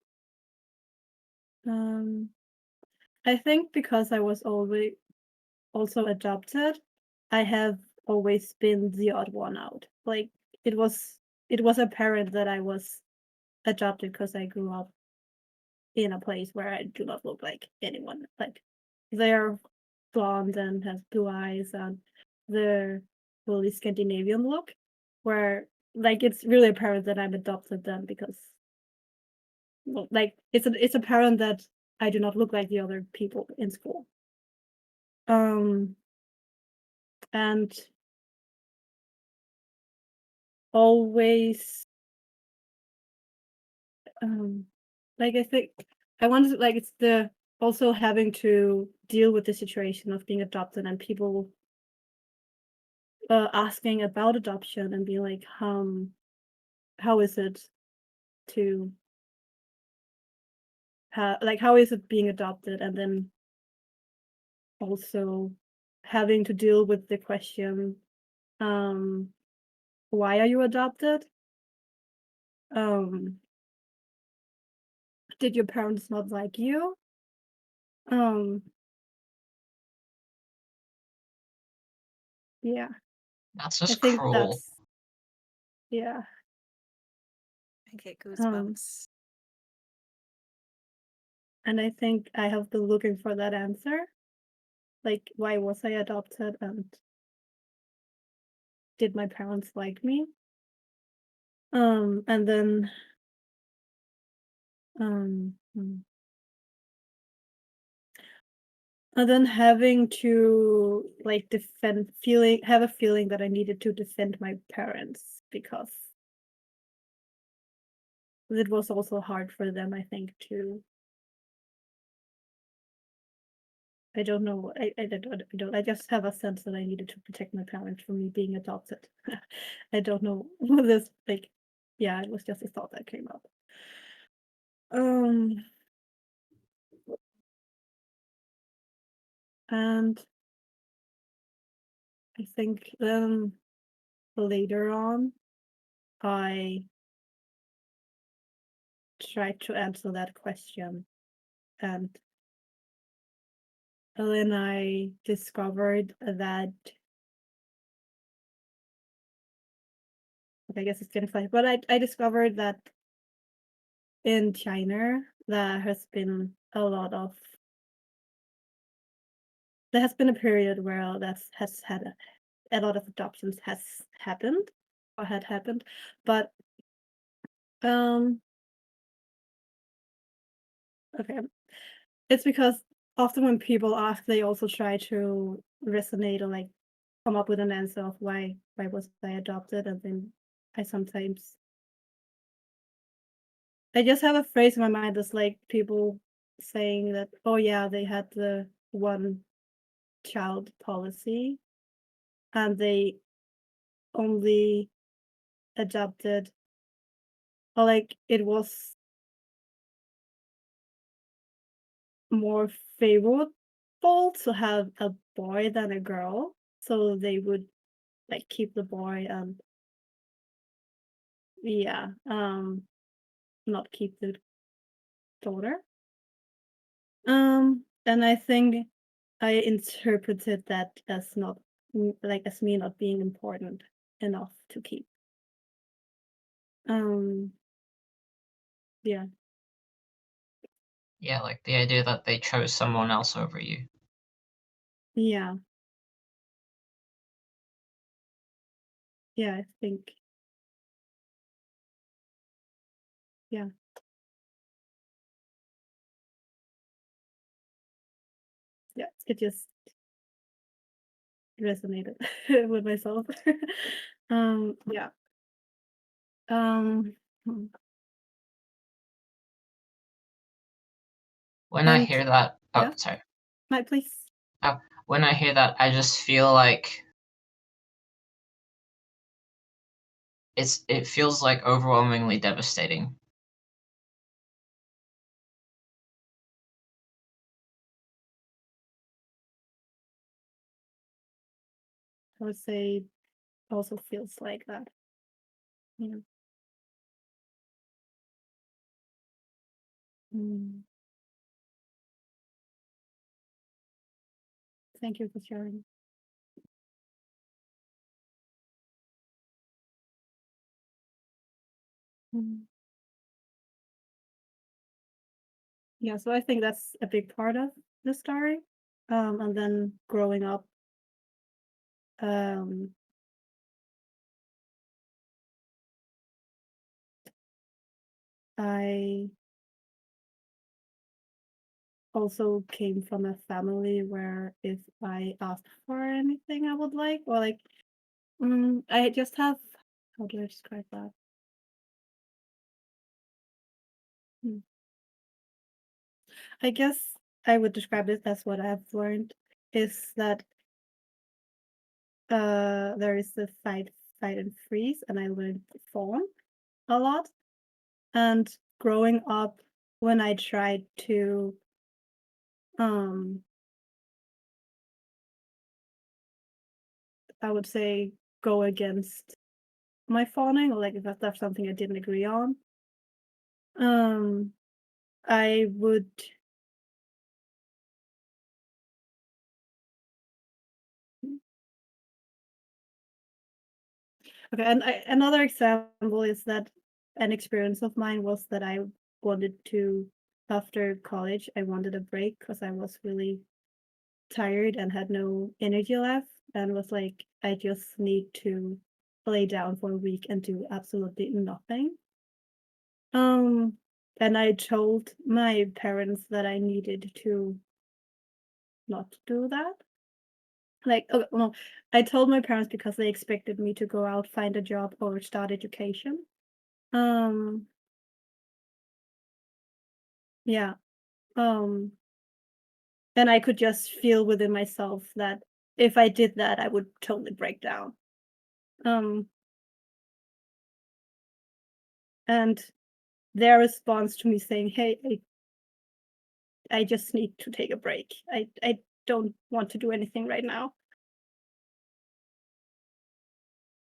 I think because I was always also adopted, I have always been the odd one out. Like it was apparent that I was adopted because I grew up in a place where I do not look like anyone. Like they're blonde and has blue eyes and the fully Scandinavian look, where like it's really apparent that I'm adopted then because well, like it's apparent that I do not look like the other people in school. And always like I think I wanted to, like it's the also having to deal with the situation of being adopted and people asking about adoption and being like, how is it to how is it being adopted, and then also having to deal with the question, why are you adopted? Did your parents not like you? Yeah, That's I just think cruel. that's yeah. I get Um, goosebumps. and I think I have been looking for that answer. Like, why was I adopted, and did my parents like me? And then um hmm. And then having to like have a feeling that I needed to defend my parents because it was also hard for them, I think, to I don't know. I just have a sense that I needed to protect my parents from me being adopted. I don't know this like yeah, it was just a thought that came up. Um and I think later on I tried to answer that question, and then I discovered that I guess it's getting funny, but I discovered that in China there has been a lot of there has been a period where that has had a lot of adoptions has happened or had happened, but um okay, it's because often when people ask, they also try to resonate or like come up with an answer of why was I adopted, and then I sometimes I just have a phrase in my mind that's like people saying that, oh yeah, they had the one child policy and they only adopted, or like it was more favorable to have a boy than a girl. So they would like keep the boy and yeah, not keep the daughter. And I think I interpreted that as not like as me not being important enough to keep. Um, yeah, Yeah, like the idea that they chose someone else over you. yeah, yeah. I think yeah, yeah. It just resonated with myself. Yeah. Hmm. When I And hear that, oh, yeah, sorry. Mike, please. Oh, when I hear that, I just feel like it feels like overwhelmingly devastating. I would say also feels like that. Yeah. Mm. Thank you for sharing. Mm. Yeah, so I think that's a big part of the story. And then growing up, um, I also came from a family where if I asked for anything I would like, or like, I just have, how do I describe that? Hmm. I guess I would describe it as what I've learned is that there is the fight and freeze, and I learned fawn a lot. And growing up, when I tried to um I would say go against my fawning, or like if that's something I didn't agree on, um I would okay, and another example is that an experience of mine was that I wanted to after college I wanted a break because I was really tired and had no energy left, and was like I just need to lay down for a week and do absolutely nothing. Um, and I told my parents that I needed to not do that. Like, oh, no, I told my parents because they expected me to go out, find a job, or start education. Um, yeah. Um, and I could just feel within myself that if I did that, I would totally break down. Um, and their response to me saying, "Hey, I just need to take a break. I don't want to do anything right now."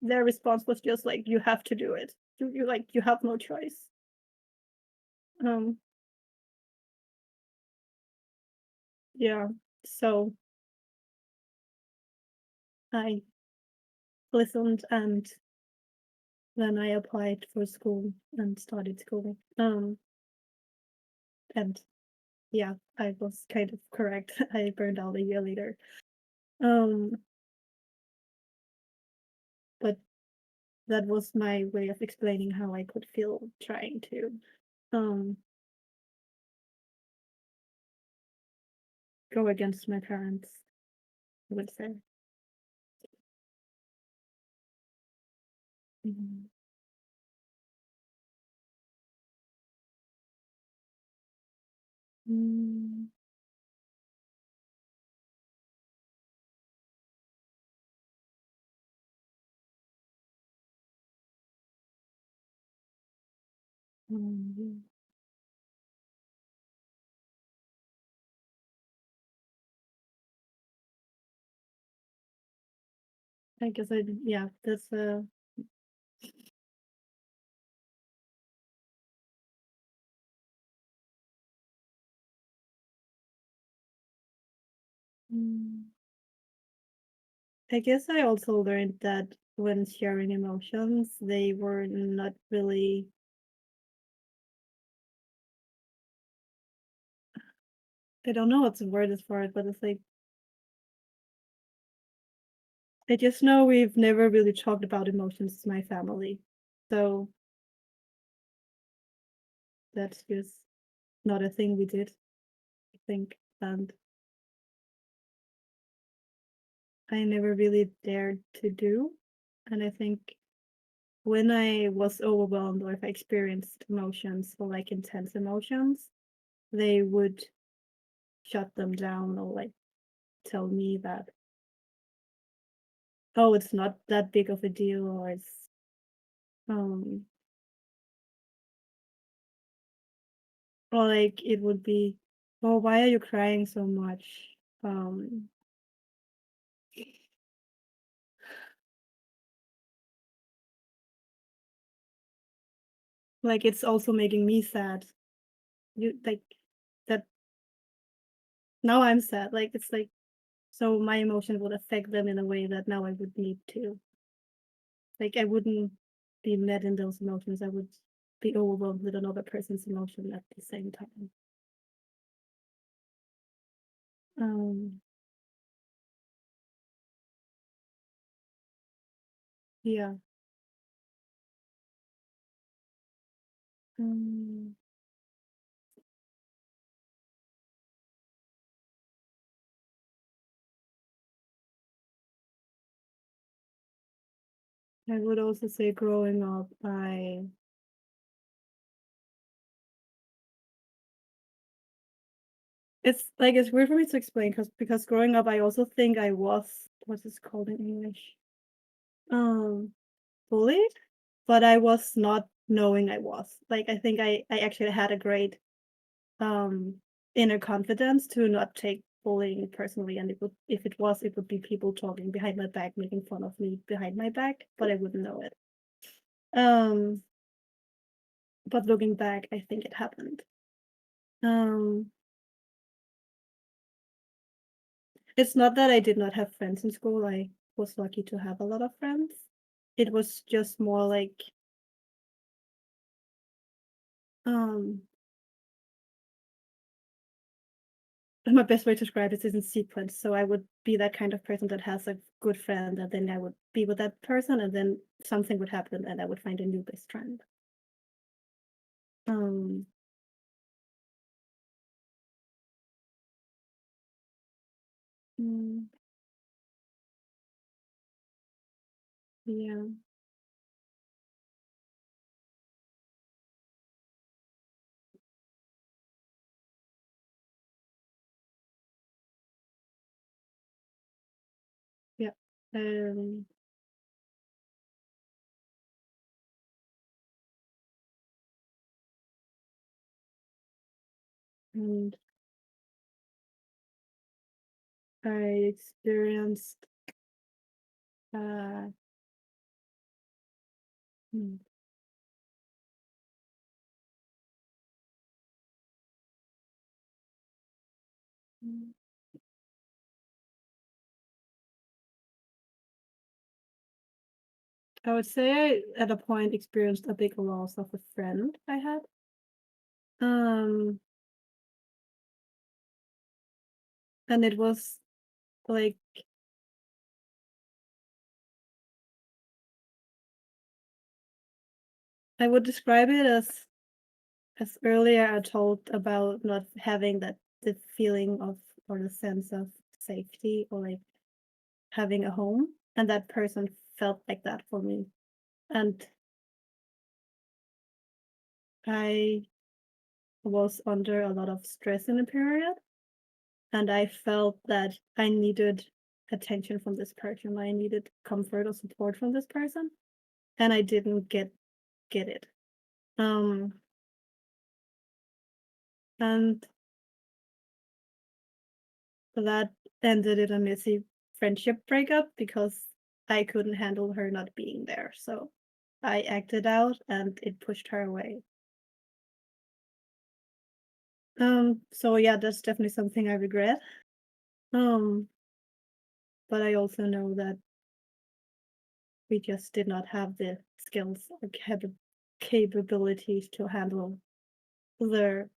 Their response was just like, "You have to do it. You like you have no choice." Um, yeah. So I listened, and then I applied for school and started schooling. And yeah, I was kind of correct. I burned out a year later. Um, but that was my way of explaining how I could feel trying to um go against my parents, I would say. Mhm. Mm, yeah. I guess yeah, that's mm, I guess I also learned that when sharing emotions, they were not really, I don't know what the word is for it, but it's like, I just know we've never really talked about emotions in my family. So that's just not a thing we did, I think. And I never really dared to do. And I think when I was overwhelmed or if I experienced emotions or like intense emotions, they would shut them down or like tell me that, oh, it's not that big of a deal, or it's um or like it would be, oh, why are you crying so much? Um like it's also making me sad. You like that now I'm sad. Like it's like so my emotion would affect them in a way that now I would need to. Like I wouldn't be met in those emotions. I would be overwhelmed with another person's emotion at the same time. Um yeah. Um, I would also say growing up, it's like it's weird for me to explain because growing up I also think I was, what's this called in English? Um bullied, but I was not knowing I was. Like I think I actually had a great um inner confidence to not take bullying personally, and it would, if it was, it would be people talking behind my back, making fun of me behind my back, but I wouldn't know it. Um but looking back, I think it happened. Um it's not that I did not have friends in school. I was lucky to have a lot of friends. It was just more like um my best way to describe it is in sequence. So I would be that kind of person that has a good friend, and then I would be with that person, and then something would happen, and I would find a new best friend. Um, mm, yeah, yeah, um, and I experienced uh, hmm, mm, I would say I at a point experienced a big loss of a friend I had. Um, And it was like I would describe it as earlier I told about not having that the feeling of or the sense of safety or like having a home, and that person felt like that for me. And I was under a lot of stress in a period, and I felt that I needed attention from this person. I needed comfort or support from this person, and I didn't get it. Um, and that ended in a messy friendship breakup because I couldn't handle her not being there. So I acted out and it pushed her away. So yeah, that's definitely something I regret. Um, but I also know that we just did not have the skills or capabilities to handle the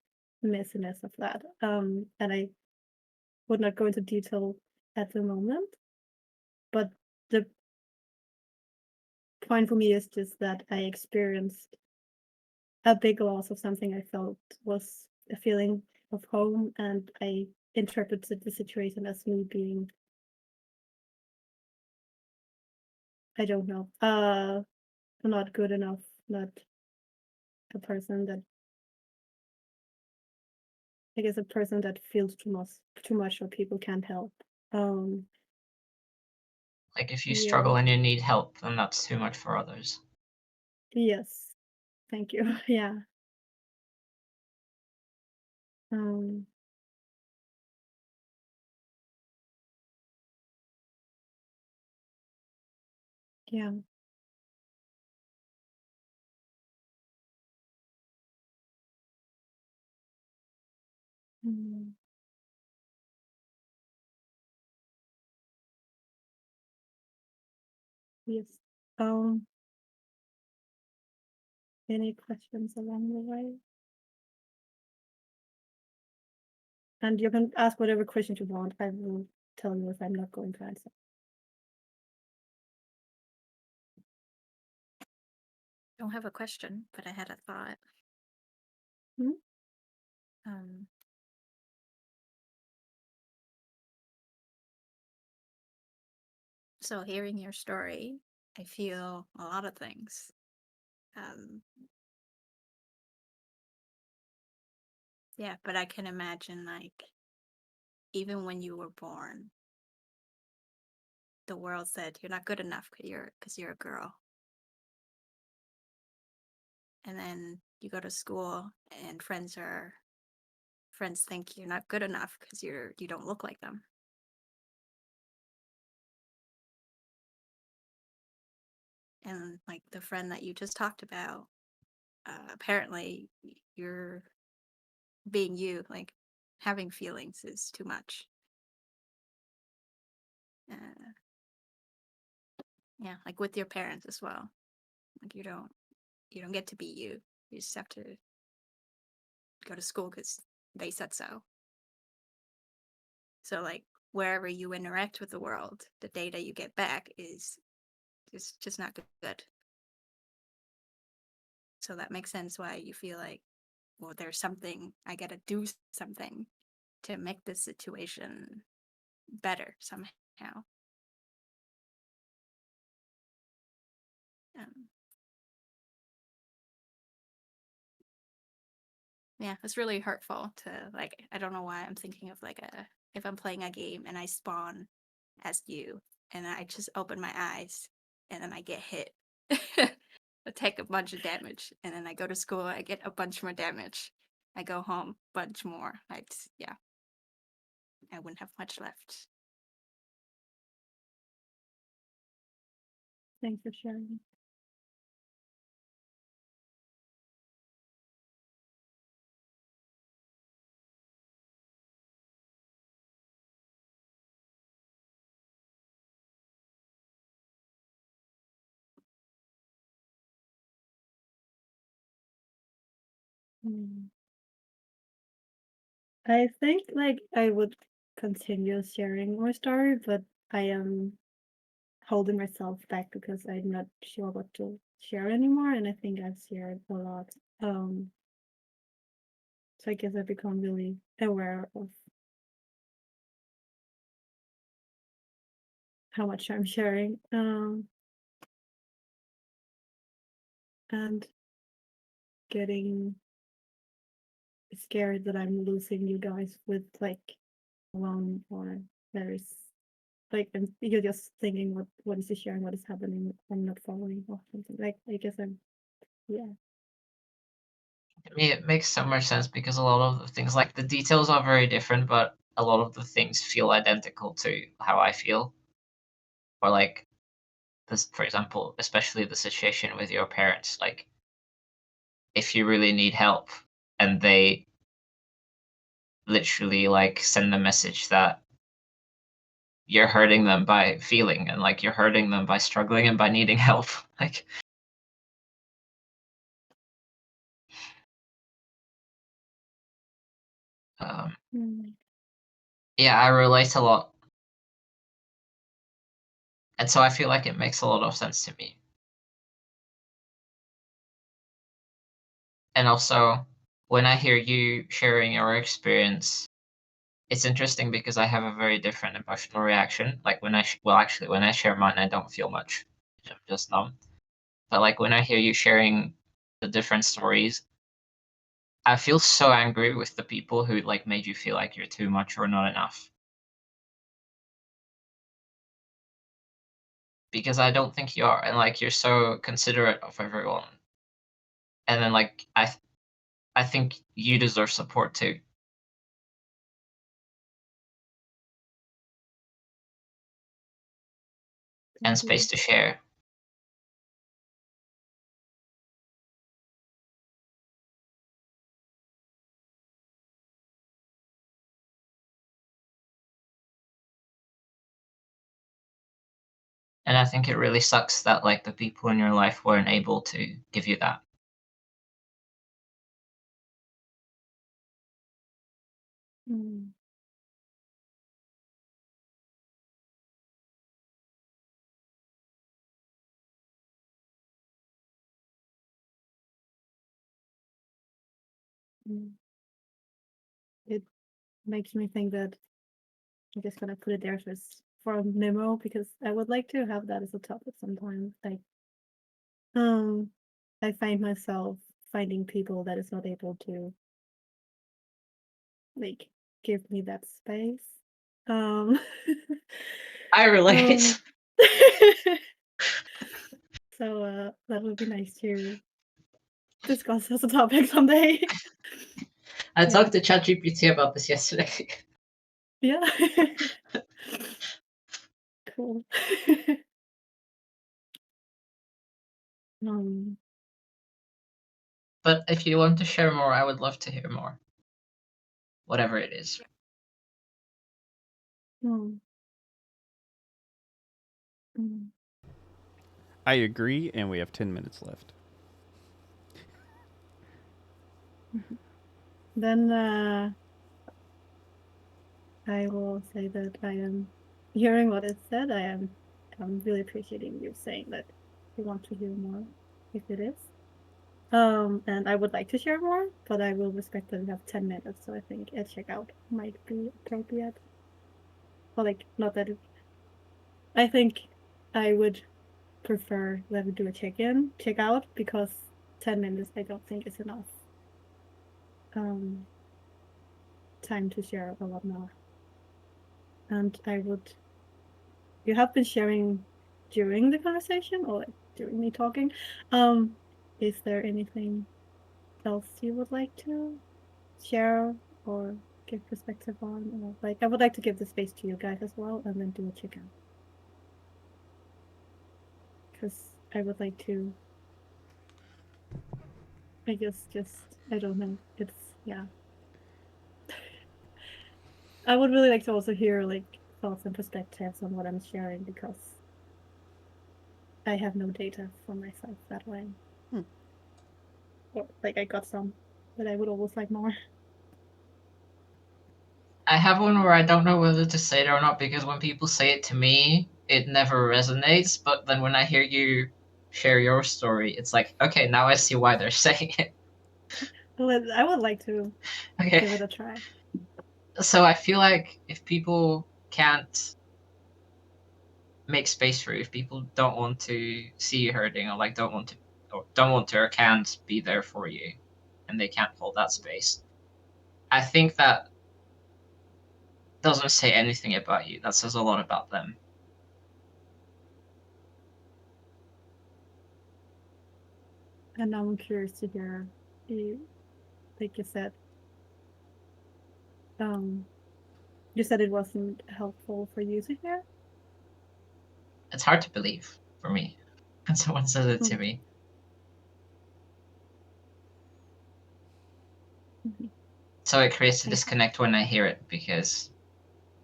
messiness of that. And I would not go into detail at the moment, but the point for me is just that I experienced a big loss of something I felt was a feeling of home, and I interpreted the situation as me being, I don't know, not good enough, not a person that, I guess, a person that feels too much or people can't help. Um, Like if you yeah, struggle and you need help, then that's too much for others. yes, thank you. Yeah. Um, yeah. Mm, yes. Um, any questions along the way? And you can ask whatever questions you want. I will tell you if I'm not going to answer. Don't have a question, but I had a thought. Hmm? Um, so hearing your story, I feel a lot of things. Um, yeah, but I can imagine like even when you were born, the world said you're not good enough because you're a girl, and then you go to school and friends think you're not good enough because you don't look like them. And like the friend that you just talked about, apparently you're being you, like having feelings is too much. Uh, yeah, like with your parents as well. Like you don't get to be you. You just have to go to school because they said so. So like wherever you interact with the world, the data you get back is just not good. So that makes sense why you feel like, well, there's something I gotta do something to make this situation better somehow. Um, yeah, it's really hurtful to like. I don't know why I'm thinking of like a if I'm playing a game and I spawn as you and I just open my eyes and then I get hit. I take a bunch of damage and then I go to school. I get a bunch more damage. I go home, bunch more. Yeah, I wouldn't have much left. Thanks for sharing. I think like I would continue sharing my story, but I am holding myself back because I'm not sure what to share anymore, and I think I've shared a lot. So I guess I've become really aware of how much I'm sharing, and getting scared that I'm losing you guys with like alone, or there's like you're just thinking what is he sharing, what is happening, I'm not following or something. Like I guess I'm yeah. To me, it makes so much sense because a lot of the things, like the details are very different, but a lot of the things feel identical to how I feel. Or like this, for example, especially the situation with your parents. Like, if you really need help, and they literally like send a message that you're hurting them by feeling, and like you're hurting them by struggling and by needing help. Like, Mm. yeah, I relate a lot, and so I feel like it makes a lot of sense to me. And also, when I hear you sharing your experience, it's interesting because I have a very different emotional reaction. Like when well, actually, when I share mine, I don't feel much. I'm just numb. But like when I hear you sharing the different stories, I feel so angry with the people who like made you feel like you're too much or not enough. Because I don't think you are, and like you're so considerate of everyone. And then like I think you deserve support too, and Thank space you. to share. And I think it really sucks that like the people in your life weren't able to give you that. Mm. Mm. It makes me think that I'm just gonna put it there just for a memo, because I would like to have that as a topic sometimes. Like, I find myself finding people that is not able to like give me that space. Um, I relate. um, so that would be nice to discuss as a topic someday. I Yeah, talked to ChatGPT about this yesterday. yeah, cool. um, But if you want to share more, I would love to hear more. Whatever it is. mm, mm. I agree, and we have 10 minutes left. Then I will say that I am hearing what is said. I'm really appreciating you saying that you want to hear more, if it is. And I would like to share more, but I will respect that we have 10 minutes, so I think a checkout might be appropriate. Or like, not that I think I would prefer that we do a check out, because 10 minutes I don't think is enough time to share a lot more. And you have been sharing during the conversation, or like during me talking. Um, is there anything else you would like to share or give perspective on? Or like, I would like to give the space to you guys as well, and then do a check out, because I would like to. I guess just I don't know. It's yeah. I would really like to also hear like thoughts and perspectives on what I'm sharing, because I have no data for myself that way. Or like I got some, but I would always like more. I have one where I don't know whether to say it or not because when people say it to me, it never resonates. But then when I hear you share your story, it's like, okay, now I see why they're saying it. I would like to Okay. give it a try. So I feel like if people can't make space for you, if people don't want to see you hurting or like don't want to or can't be there for you and they can't hold that space, I think that doesn't say anything about you. That says a lot about them. And now I'm curious to hear you, like you said it wasn't helpful for you to hear. It's hard to believe for me when someone says it to Mhm. me. Mhm. So it creates a I- disconnect when I hear it because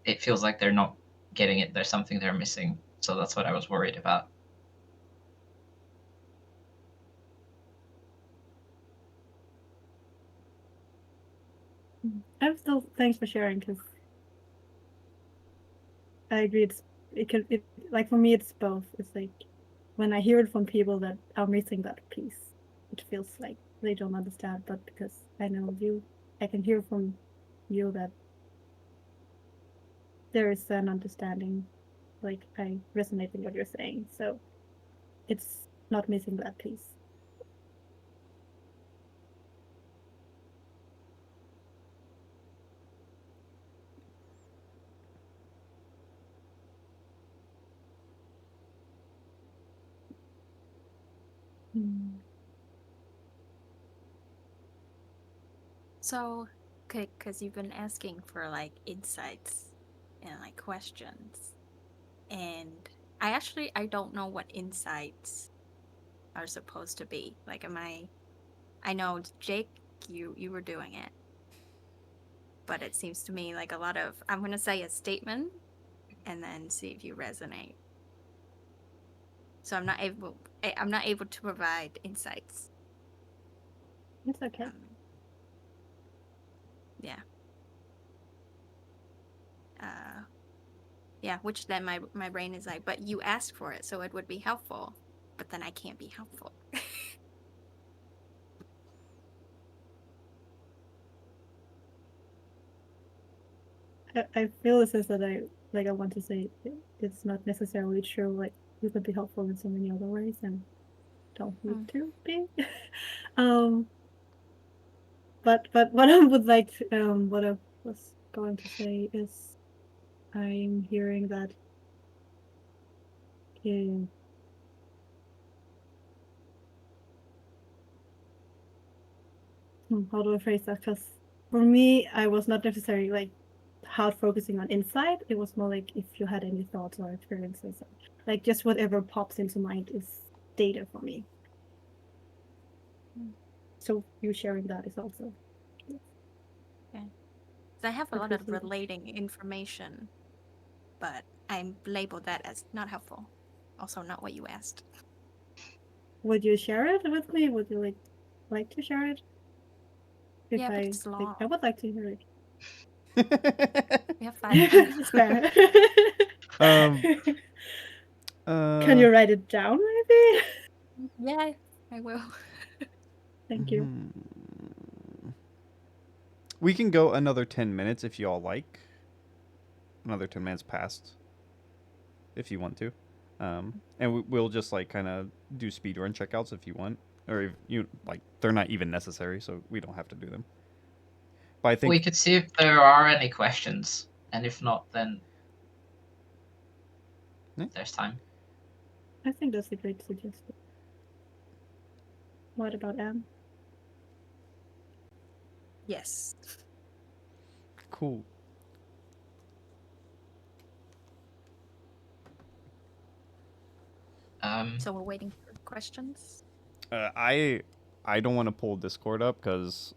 it feels like they're not getting it. There's something they're missing. So that's what I was worried about. I'm still thanks for sharing because I agree. It like for me it's both. It's like when I hear it from people that are missing that piece, it feels like they don't understand. But because I know you, I can hear from you that there is an understanding. Like I resonate with what you're saying, so it's not missing that piece. Mm. So, okay, because you've been asking for like insights and like questions, and I don't know what insights are supposed to be. Like, I know Jake, you were doing it, but it seems to me like a lot of I'm gonna say a statement and then see if you resonate. So I'm not able to provide insights. It's okay. Um, yeah. Uh, yeah, which then my brain is like, but you asked for it, so it would be helpful. But then I can't be helpful. I feel this is that I want to say it's not necessarily true. Like you could be helpful in so many other ways and don't need Mm. to be. um, but what I would like to, what I was going to say is I'm hearing that in how do I phrase that? Because for me, I was not necessarily like hard focusing on insight. It was more like if you had any thoughts or experiences, like just whatever pops into mind is data for me. Mm. So you sharing that is also Okay. So I have a lot of appreciated. relating information, but I'm labeled that as not helpful. Also, not what you asked. Would you share it with me? Would you like to share it? If Yeah, but I it's like, long. I would like to hear it. We have 5 minutes. It's fair. um. Can Uh. you write it down, maybe? Yeah, I will. Thank you. hmm. We can go another 10 minutes if you all like. Another 10 minutes past, if you want to. And we'll just like kind of do speedrun checkouts if you want, or if you like, they're not even necessary, so we don't have to do them. But I We think could see if there are any questions, and if not, then yeah, there's time. I think that's a great suggestion. What about Anne? Yes. cool. So we're waiting for questions. Uh, I I don't want to pull Discord up because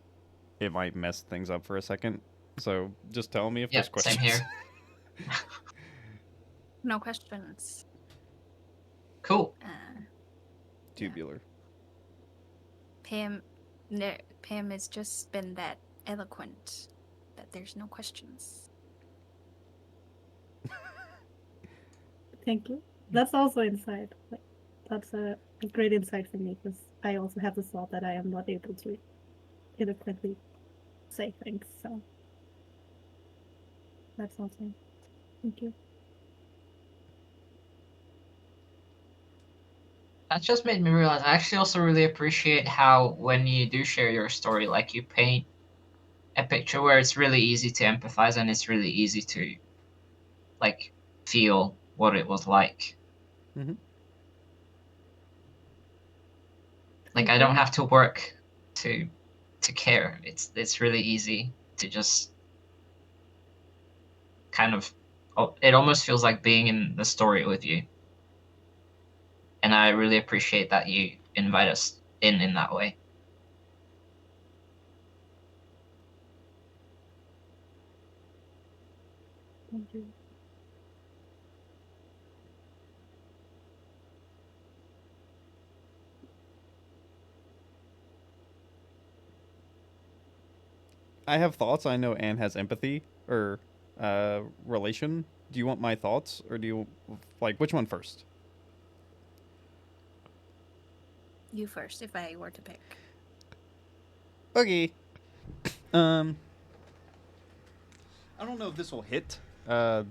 it might mess things up for a second. So just tell me if Yeah, there's same questions. here. No questions. Cool. Yeah. Tubular. Pam, Pam has just been that eloquent that there's no questions. Thank you. That's also insight. Like, that's a great insight for me because I also have the thought that I am not able to eloquently say things. So that's awesome. Thank you. That just made me realize I actually also really appreciate how when you do share your story, like you paint a picture where it's really easy to empathize and it's really easy to like feel what it was like. Mm-hmm. Like Thank I don't you. have to work to care. It's really easy to just kind of it almost feels like being in the story with you. And I really appreciate that you invite us in that way. Thank you. I have thoughts. I know Anne has empathy or relation. Do you want my thoughts or do you like which one first? You first, if I were to pick. Okay. Um, I don't know if this will hit, uh,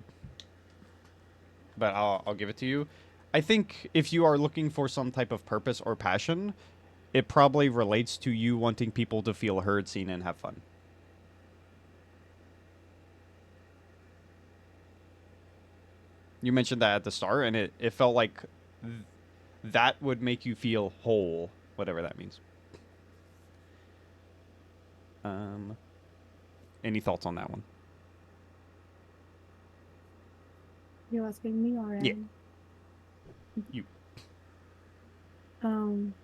but I'll give it to you. I think if you are looking for some type of purpose or passion, it probably relates to you wanting people to feel heard, seen, and have fun. You mentioned that at the start, and it felt like that would make you feel whole, whatever that means. Um, any thoughts on that one? You asking me or Yeah, you. um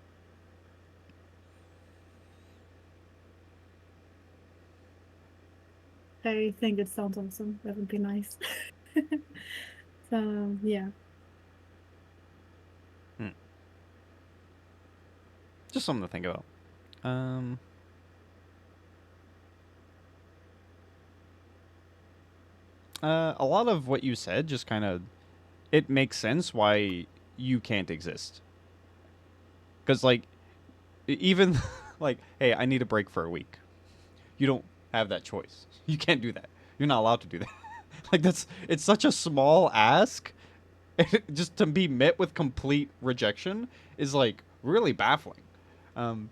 I think it sounds awesome. That would be nice. So yeah. Hmm. Just something to think about. Um, a lot of what you said just kind of it makes sense why you can't exist. Because like even like hey, I need a break for a week. You don't have that choice. You can't do that. You're not allowed to do that. Like that's it's such a small ask. Just to be met with complete rejection is like really baffling. Um,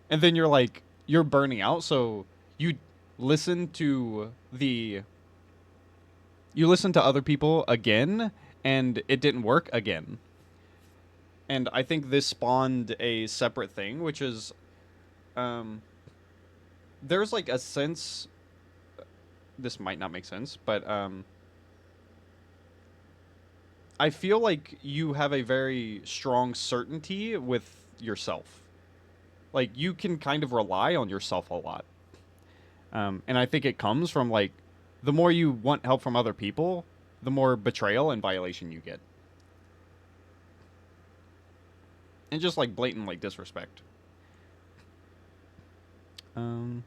and then you're burning out, so you listen to the you listen to other people again, and it didn't work again. And I think this spawned a separate thing, which is um, there's like a sense. This might not make sense, but I feel like you have a very strong certainty with yourself. Like you can kind of rely on yourself a lot, and I think it comes from like the more you want help from other people, the more betrayal and violation you get, and just like blatant like disrespect. Um,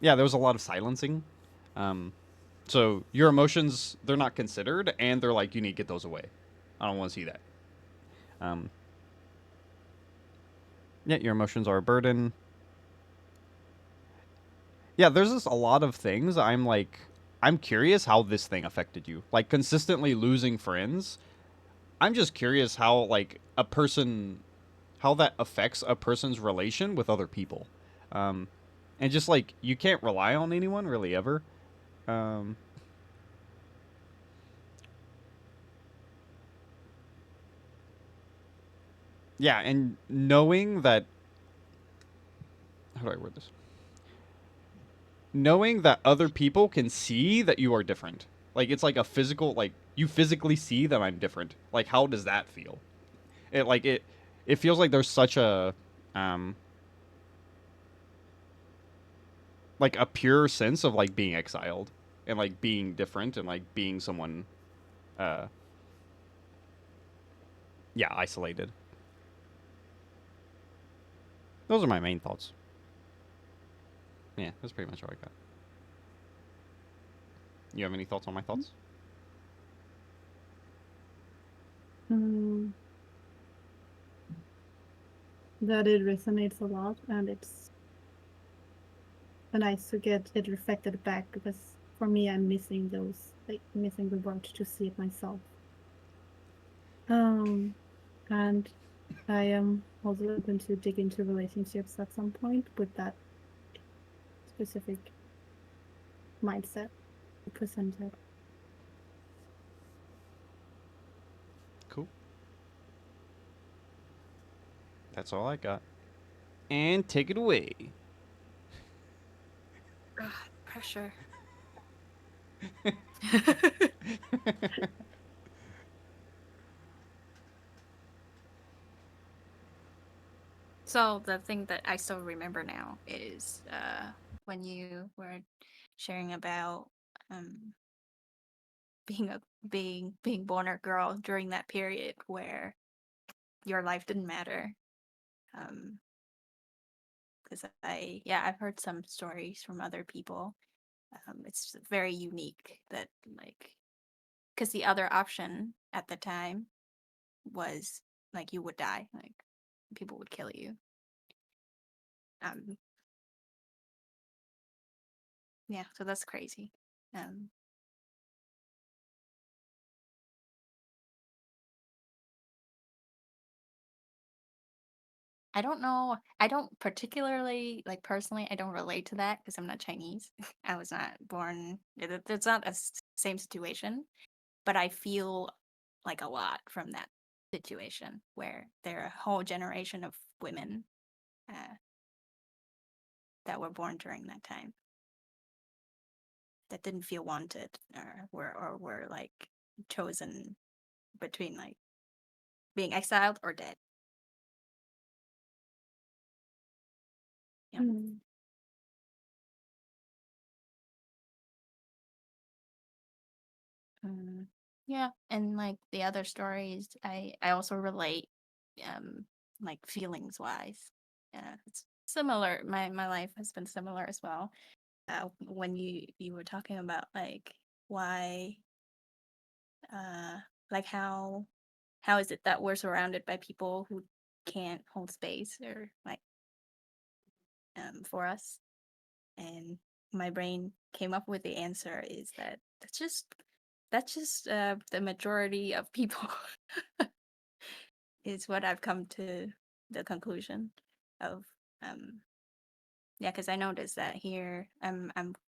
yeah, there was a lot of silencing. Um, so your emotions they're not considered, and they're like you need to get those away. I don't want to see that. Um, yeah, your emotions are a burden. Yeah, there's just a lot of things. I'm curious how this thing affected you. Like consistently losing friends. I'm just curious how like a person how that affects a person's relation with other people. Um, and just like you can't rely on anyone really ever. Um, yeah, and knowing that how do I word this? Knowing that other people can see that you are different. Like it's like a physical like you physically see that I'm different. Like how does that feel? It feels like there's such a um like a pure sense of like being exiled and like being different and like being someone uh yeah, isolated. Those are my main thoughts. Yeah, that's pretty much all I got. You have any thoughts on my thoughts? Mm, that it resonates a lot, and it's nice to get it reflected back, because for me, I'm missing those, like missing the word to see it myself. And I am also open to dig into relationships at some point with that specific mindset presented. Cool. That's all I got. And take it away. Ugh, pressure. So the thing that I still remember now is when you were sharing about um being born a girl during that period where your life didn't matter. Because I've heard some stories from other people. It's very unique that, like, because the other option at the time was like you would die, like people would kill you. Um, yeah, so that's crazy. Um, I don't know. I don't particularly, like, personally, I don't relate to that because I'm not Chinese. I was not born. It's not a same situation, but I feel like a lot from that situation where there are a whole generation of women uh, that were born during that time that didn't feel wanted, or were like chosen between like being exiled or dead. Yeah. Mm. Mm, yeah, and like the other stories, I also relate, um, like feelings wise. Yeah, it's similar. My life has been similar as well. When you were talking about like why, uh, like how is it that we're surrounded by people who can't hold space or like for us, and my brain came up with the answer is that that's just the majority of people is what I've come to the conclusion of. um yeah, because I noticed that here I'm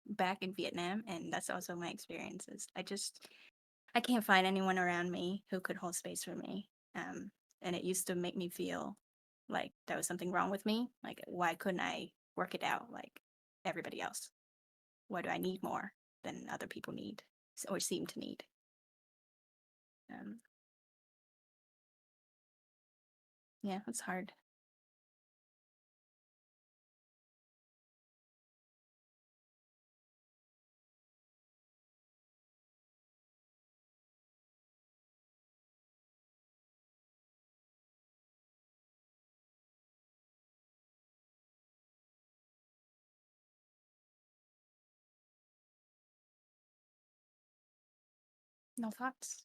back in Vietnam, and that's also my experiences. I can't find anyone around me who could hold space for me. And it used to make me feel like there was something wrong with me. Like, why couldn't I work it out like everybody else? Why do I need more than other people need or seem to need? Um, yeah, it's hard. No thoughts.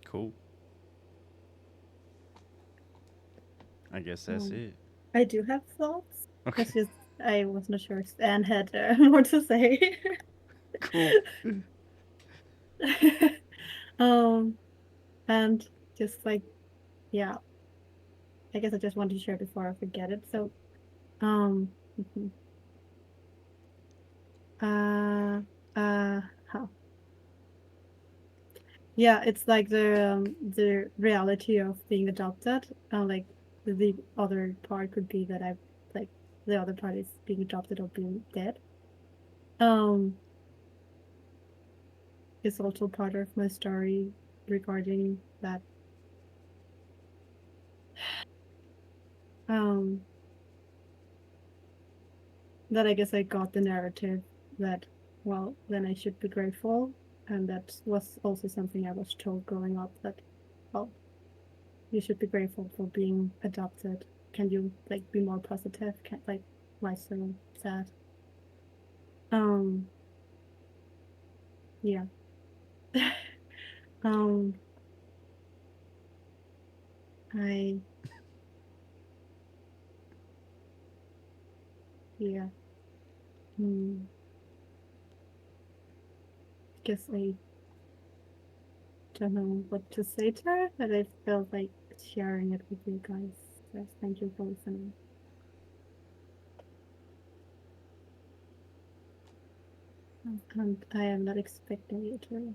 Cool. I guess that's it. I do have thoughts. Okay. It's just I was not sure if Anne had more to say. Cool. um, and just like, yeah, I guess I just wanted to share before I forget it. So, mhm. uh, how? Yeah, it's like the reality of being adopted. Like the other part could be that I've like the other part is being adopted or being dead. Um, is also part of my story regarding that. Um, that I guess I got the narrative that, well, then I should be grateful. And that was also something I was told growing up, that, well, you should be grateful for being adopted. Can you like be more positive? Can like why so sad? Um Yeah. um, I yeah. Hmm. Guess I don't know what to say to her, but I felt like sharing it with you guys. So thank you for listening. And I am not expecting you to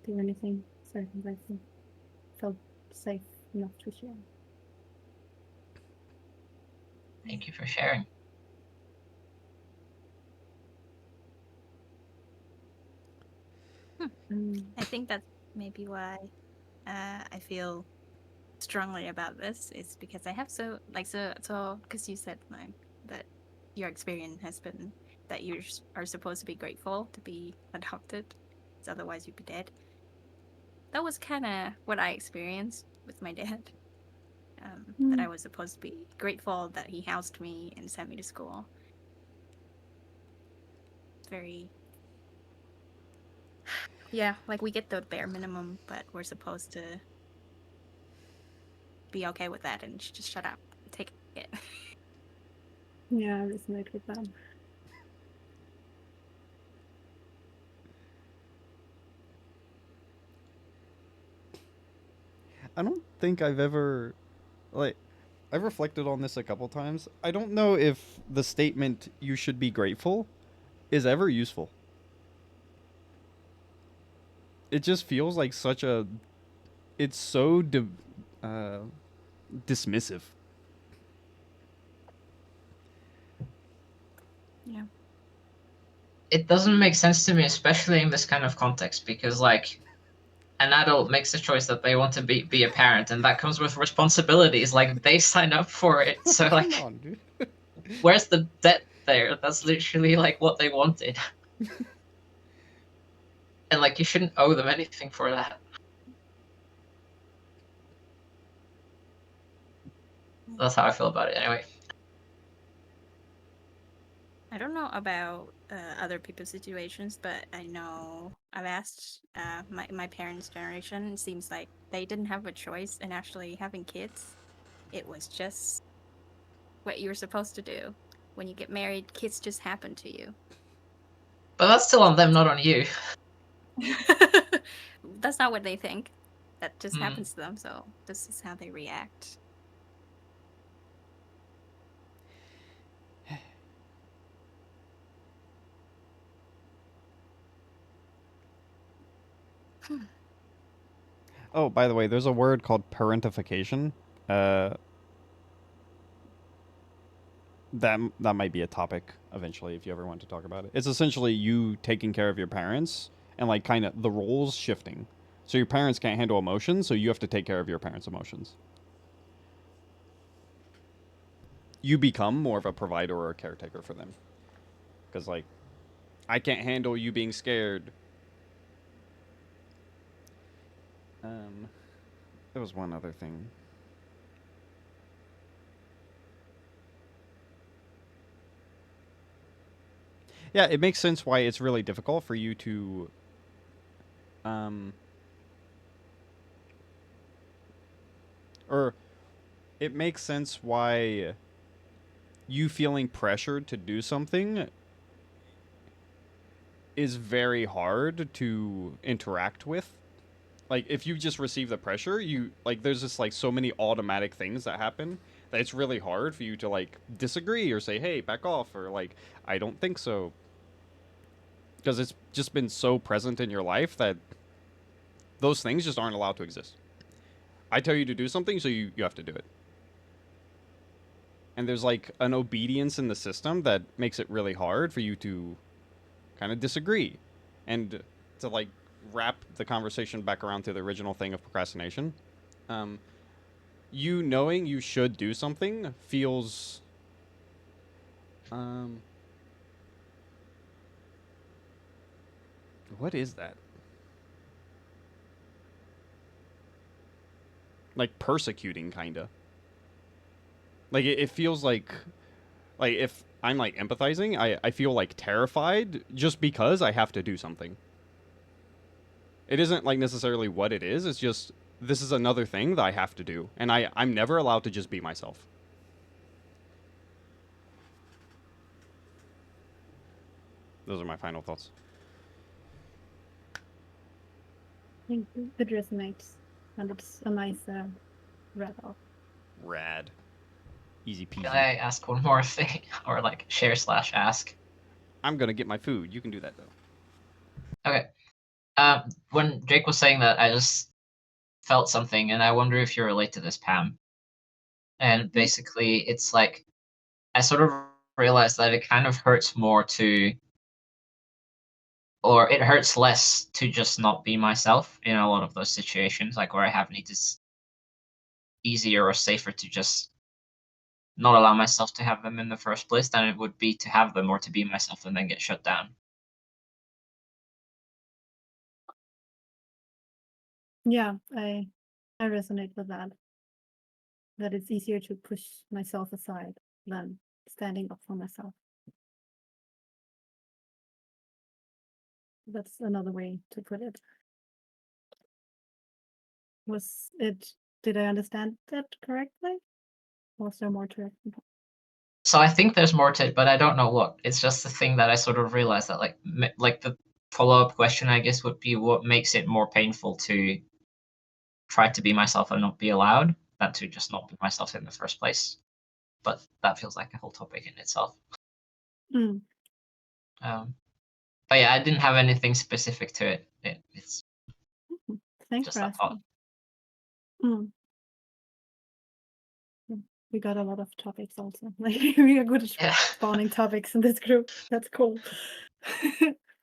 do anything certain, but I felt safe enough to share. Thank you for sharing. I think that's maybe why I feel strongly about this is because I have so because you said like that your experience has been that you are supposed to be grateful to be adopted, because otherwise you'd be dead. That was kind of what I experienced with my dad. That I was supposed to be grateful that he housed me and sent me to school. Very, yeah, like we get the bare minimum, but we're supposed to be okay with that and just shut up, take it. Yeah, I resonate with that. I don't think I've ever like I've reflected on this a couple times. I don't know if the statement "you should be grateful" is ever useful. It just feels like such a. It's so uh, dismissive. Yeah. It doesn't make sense to me, especially in this kind of context, because like an adult makes a choice that they want to be a parent, and that comes with responsibilities. Like they sign up for it, so Come like, on, dude. where's the debt there? That's literally like what they wanted, and like you shouldn't owe them anything for that. That's how I feel about it, anyway. I don't know about other people's situations, but I know I've asked my parents' generation. It seems like they didn't have a choice in actually having kids. It was just what you were supposed to do. When you get married, kids just happen to you. But that's still on them, not on you. That's not what they think. That just Mm. happens to them. So this is how they react. Oh, by the way, there's a word called parentification. Uh, that might be a topic eventually if you ever want to talk about it. It's essentially you taking care of your parents and like kind of the roles shifting. So your parents can't handle emotions, so you have to take care of your parents' emotions. You become more of a provider or a caretaker for them. Because like I can't handle you being scared. There was one other thing. Yeah, it makes sense why it's really difficult for you to um or it makes sense why you feeling pressured to do something is very hard to interact with. Like if you just receive the pressure, you like there's just like so many automatic things that happen that it's really hard for you to like disagree or say, "Hey, back off," or like, "I don't think so." Because it's just been so present in your life that those things just aren't allowed to exist. I tell you to do something, so you have to do it. And there's like an obedience in the system that makes it really hard for you to kind of disagree. And to like wrap the conversation back around to the original thing of procrastination, um, you knowing you should do something feels um, what is that? Like persecuting, kind of. Like it feels like if I'm like empathizing, I feel like terrified just because I have to do something. It isn't like necessarily what it is. It's just this is another thing that I have to do, and I'm never allowed to just be myself. Those are my final thoughts. I think it resonates, and it's a nice wrap up. Rad. Easy Can peasy. I ask one more thing, or like share/ask? I'm gonna get my food. You can do that though. Okay. When Jake was saying that, I just felt something, and I wonder if you relate to this, Pam. And basically, it's like I sort of realized that it kind of hurts more to, or it hurts less to just not be myself in a lot of those situations, like where I have need it's easier or safer to just not allow myself to have them in the first place than it would be to have them or to be myself and then get shut down. Yeah, I resonate with that. That it's easier to push myself aside than standing up for myself. That's another way to put it. Was it? Did I understand that correctly? Was there more to it? So I think there's more to it, but I don't know what. It's just the thing that I sort of realized that like the follow-up question, I guess, would be what makes it more painful to try to be myself and not be allowed than to just not be myself in the first place. But that feels like a whole topic in itself. Mm. But yeah, I didn't have anything specific to it. It's Thanks just for a thought. asking. Mm. We got a lot of topics also. Like we are good at Yeah. spawning topics in this group. That's cool.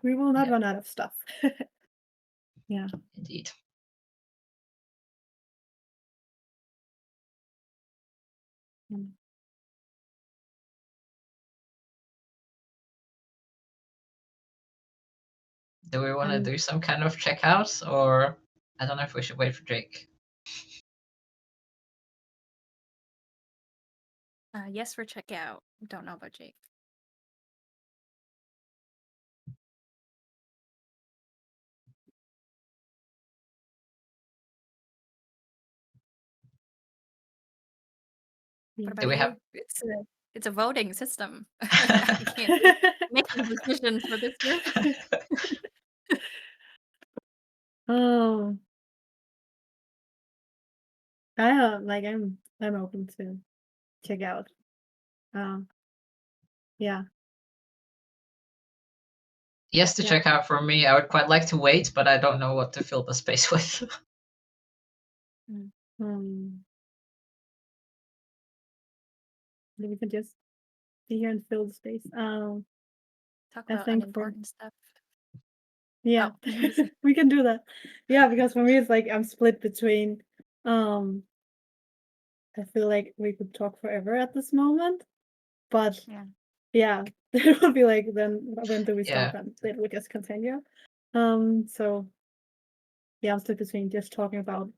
We will not Yeah. run out of stuff. Yeah. Indeed. Mm. Do we want to And do some kind of checkouts, or I don't know if we should wait for Jake? Yes, for checkout. Don't know about Jake. yeah. What Do about we you? have? It's a voting system. I can't make the decisions for this group. Oh, I'm open to check out. Um, yeah, Yes, to yeah. check out for me. I would quite like to wait, but I don't know what to fill the space with. Um, then we can just be here and fill the space. Talk I about think for unimportant stuff. yeah, Oh, you wanna say- we can do that. Yeah, because for me it's like I'm split between. Um, I feel like we could talk forever at this moment, but yeah. yeah, it would be like then when do we Yeah. stop and it would just continue. So yeah, I'm split between just talking about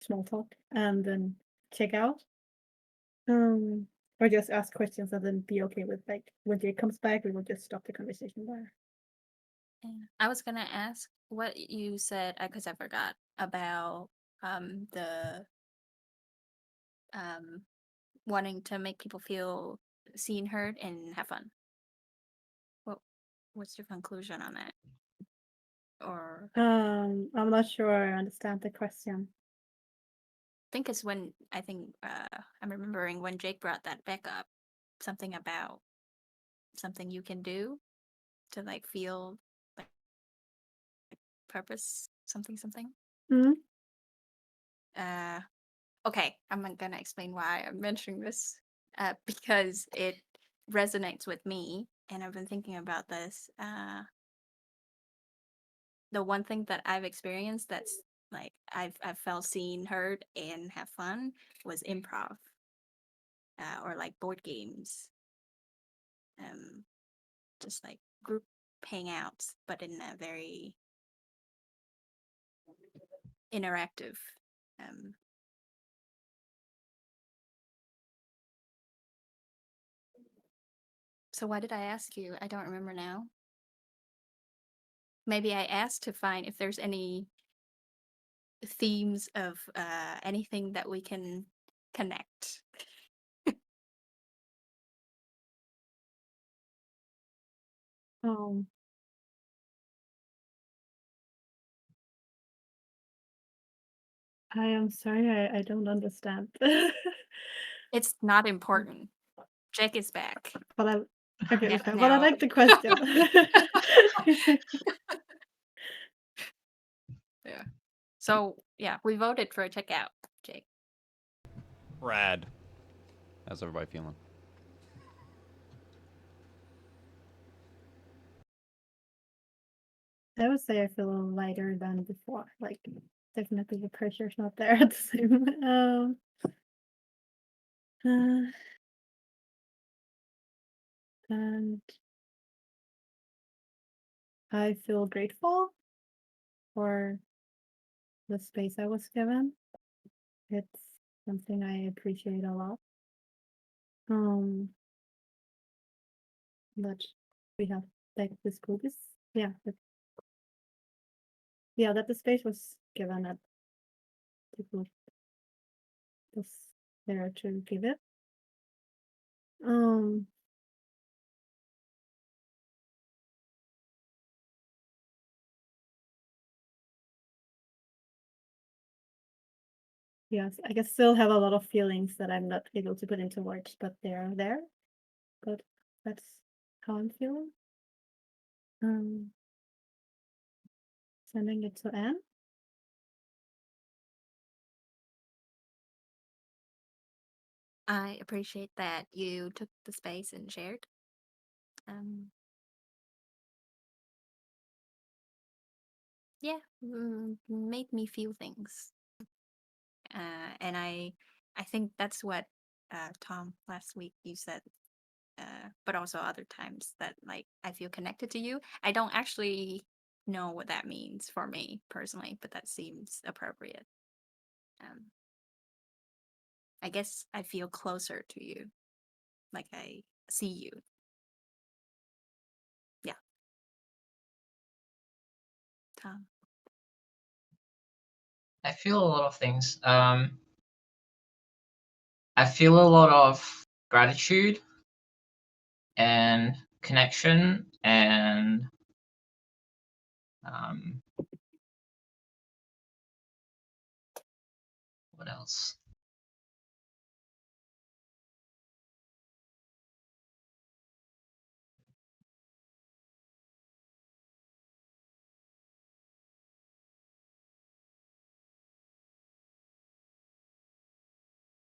small talk and then check out. Or just ask questions and then be okay with like when Jake comes back, we will just stop the conversation there. Yeah. I was gonna ask what you said because I forgot about the um wanting to make people feel seen, heard, and have fun. What what's your conclusion on that? Or I'm not sure I understand the question. think it's when I think I'm remembering when Jake brought that back up, something about something you can do to like feel like purpose, something. Mhm. Uh, okay, I'm not gonna explain why I'm mentioning this. Because it resonates with me, and I've been thinking about this. The one thing that I've experienced that's like I've felt seen, heard, and have fun was improv, or like board games. Just like group hangouts, but in a very interactive. Um, so why did I ask you? I don't remember now. maybe I asked to find if there's any themes of anything that we can connect. Um, I am sorry, I don't understand. It's not important. Jake is back. But I okay, Yeah, okay, but I now. like the question. Yeah. So yeah, we voted for a checkout, Jake. Rad. How's everybody feeling? I would say I feel a little lighter than before. Like definitely the pressure's not there at the same. Uh, and I feel grateful for the space I was given. It's something I appreciate a lot. That we have like this group is that the space was given at the group was there to give it. Um yes, I can still have a lot of feelings that I'm not able to put into words, but they're there. But that's how I'm feeling. Um Sending it to Anne. I appreciate that you took the space and shared. Yeah, made me feel things. And I think that's what Tom last week you said, but also other times that like I feel connected to you. I don't actually know what that means for me personally, but that seems appropriate. I guess I feel closer to you, like I see you. Yeah, Tom. I feel a lot of things. I feel a lot of gratitude and connection and um, what else?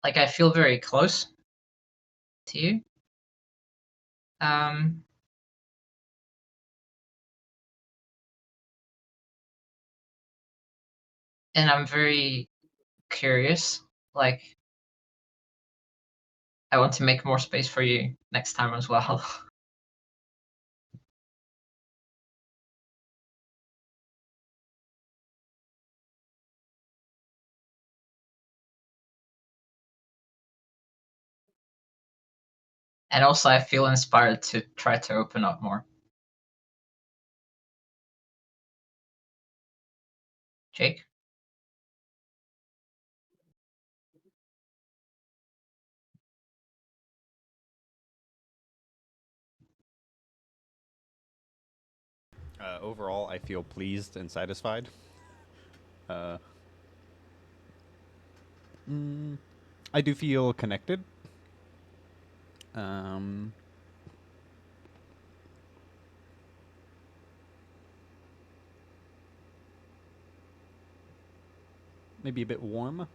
Like I feel very close to you. Um, and I'm very curious. Like I want to make more space for you next time as well. And also I feel inspired to try to open up more. Jake? Overall, I feel pleased and satisfied. Uh, I do feel connected. Um, Maybe a bit warm.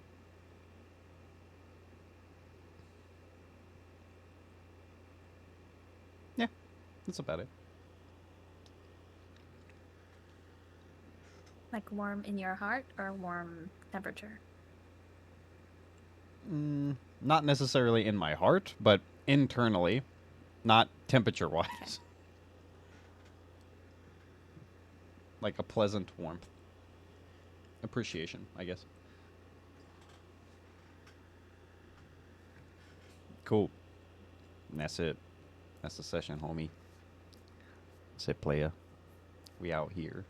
Yeah, that's about it. Like warm in your heart or warm temperature? Not necessarily in my heart, but internally, not temperature wise. Okay. Like a pleasant warmth. Appreciation, I guess. Cool. And that's it. That's the session, homie. That's it, playa. We out here.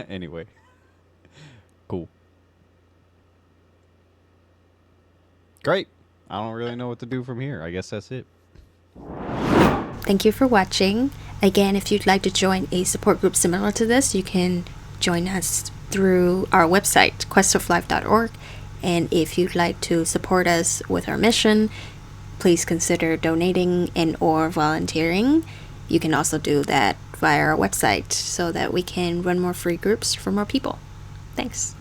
Anyway, cool. Great. I don't really know what to do from here. I guess that's it. Thank you for watching. Again, if you'd like to join a support group similar to this, you can join us through our website, questoflife.org. And if you'd like to support us with our mission, please consider donating and or volunteering. You can also do that via our website so that we can run more free groups for more people. Thanks.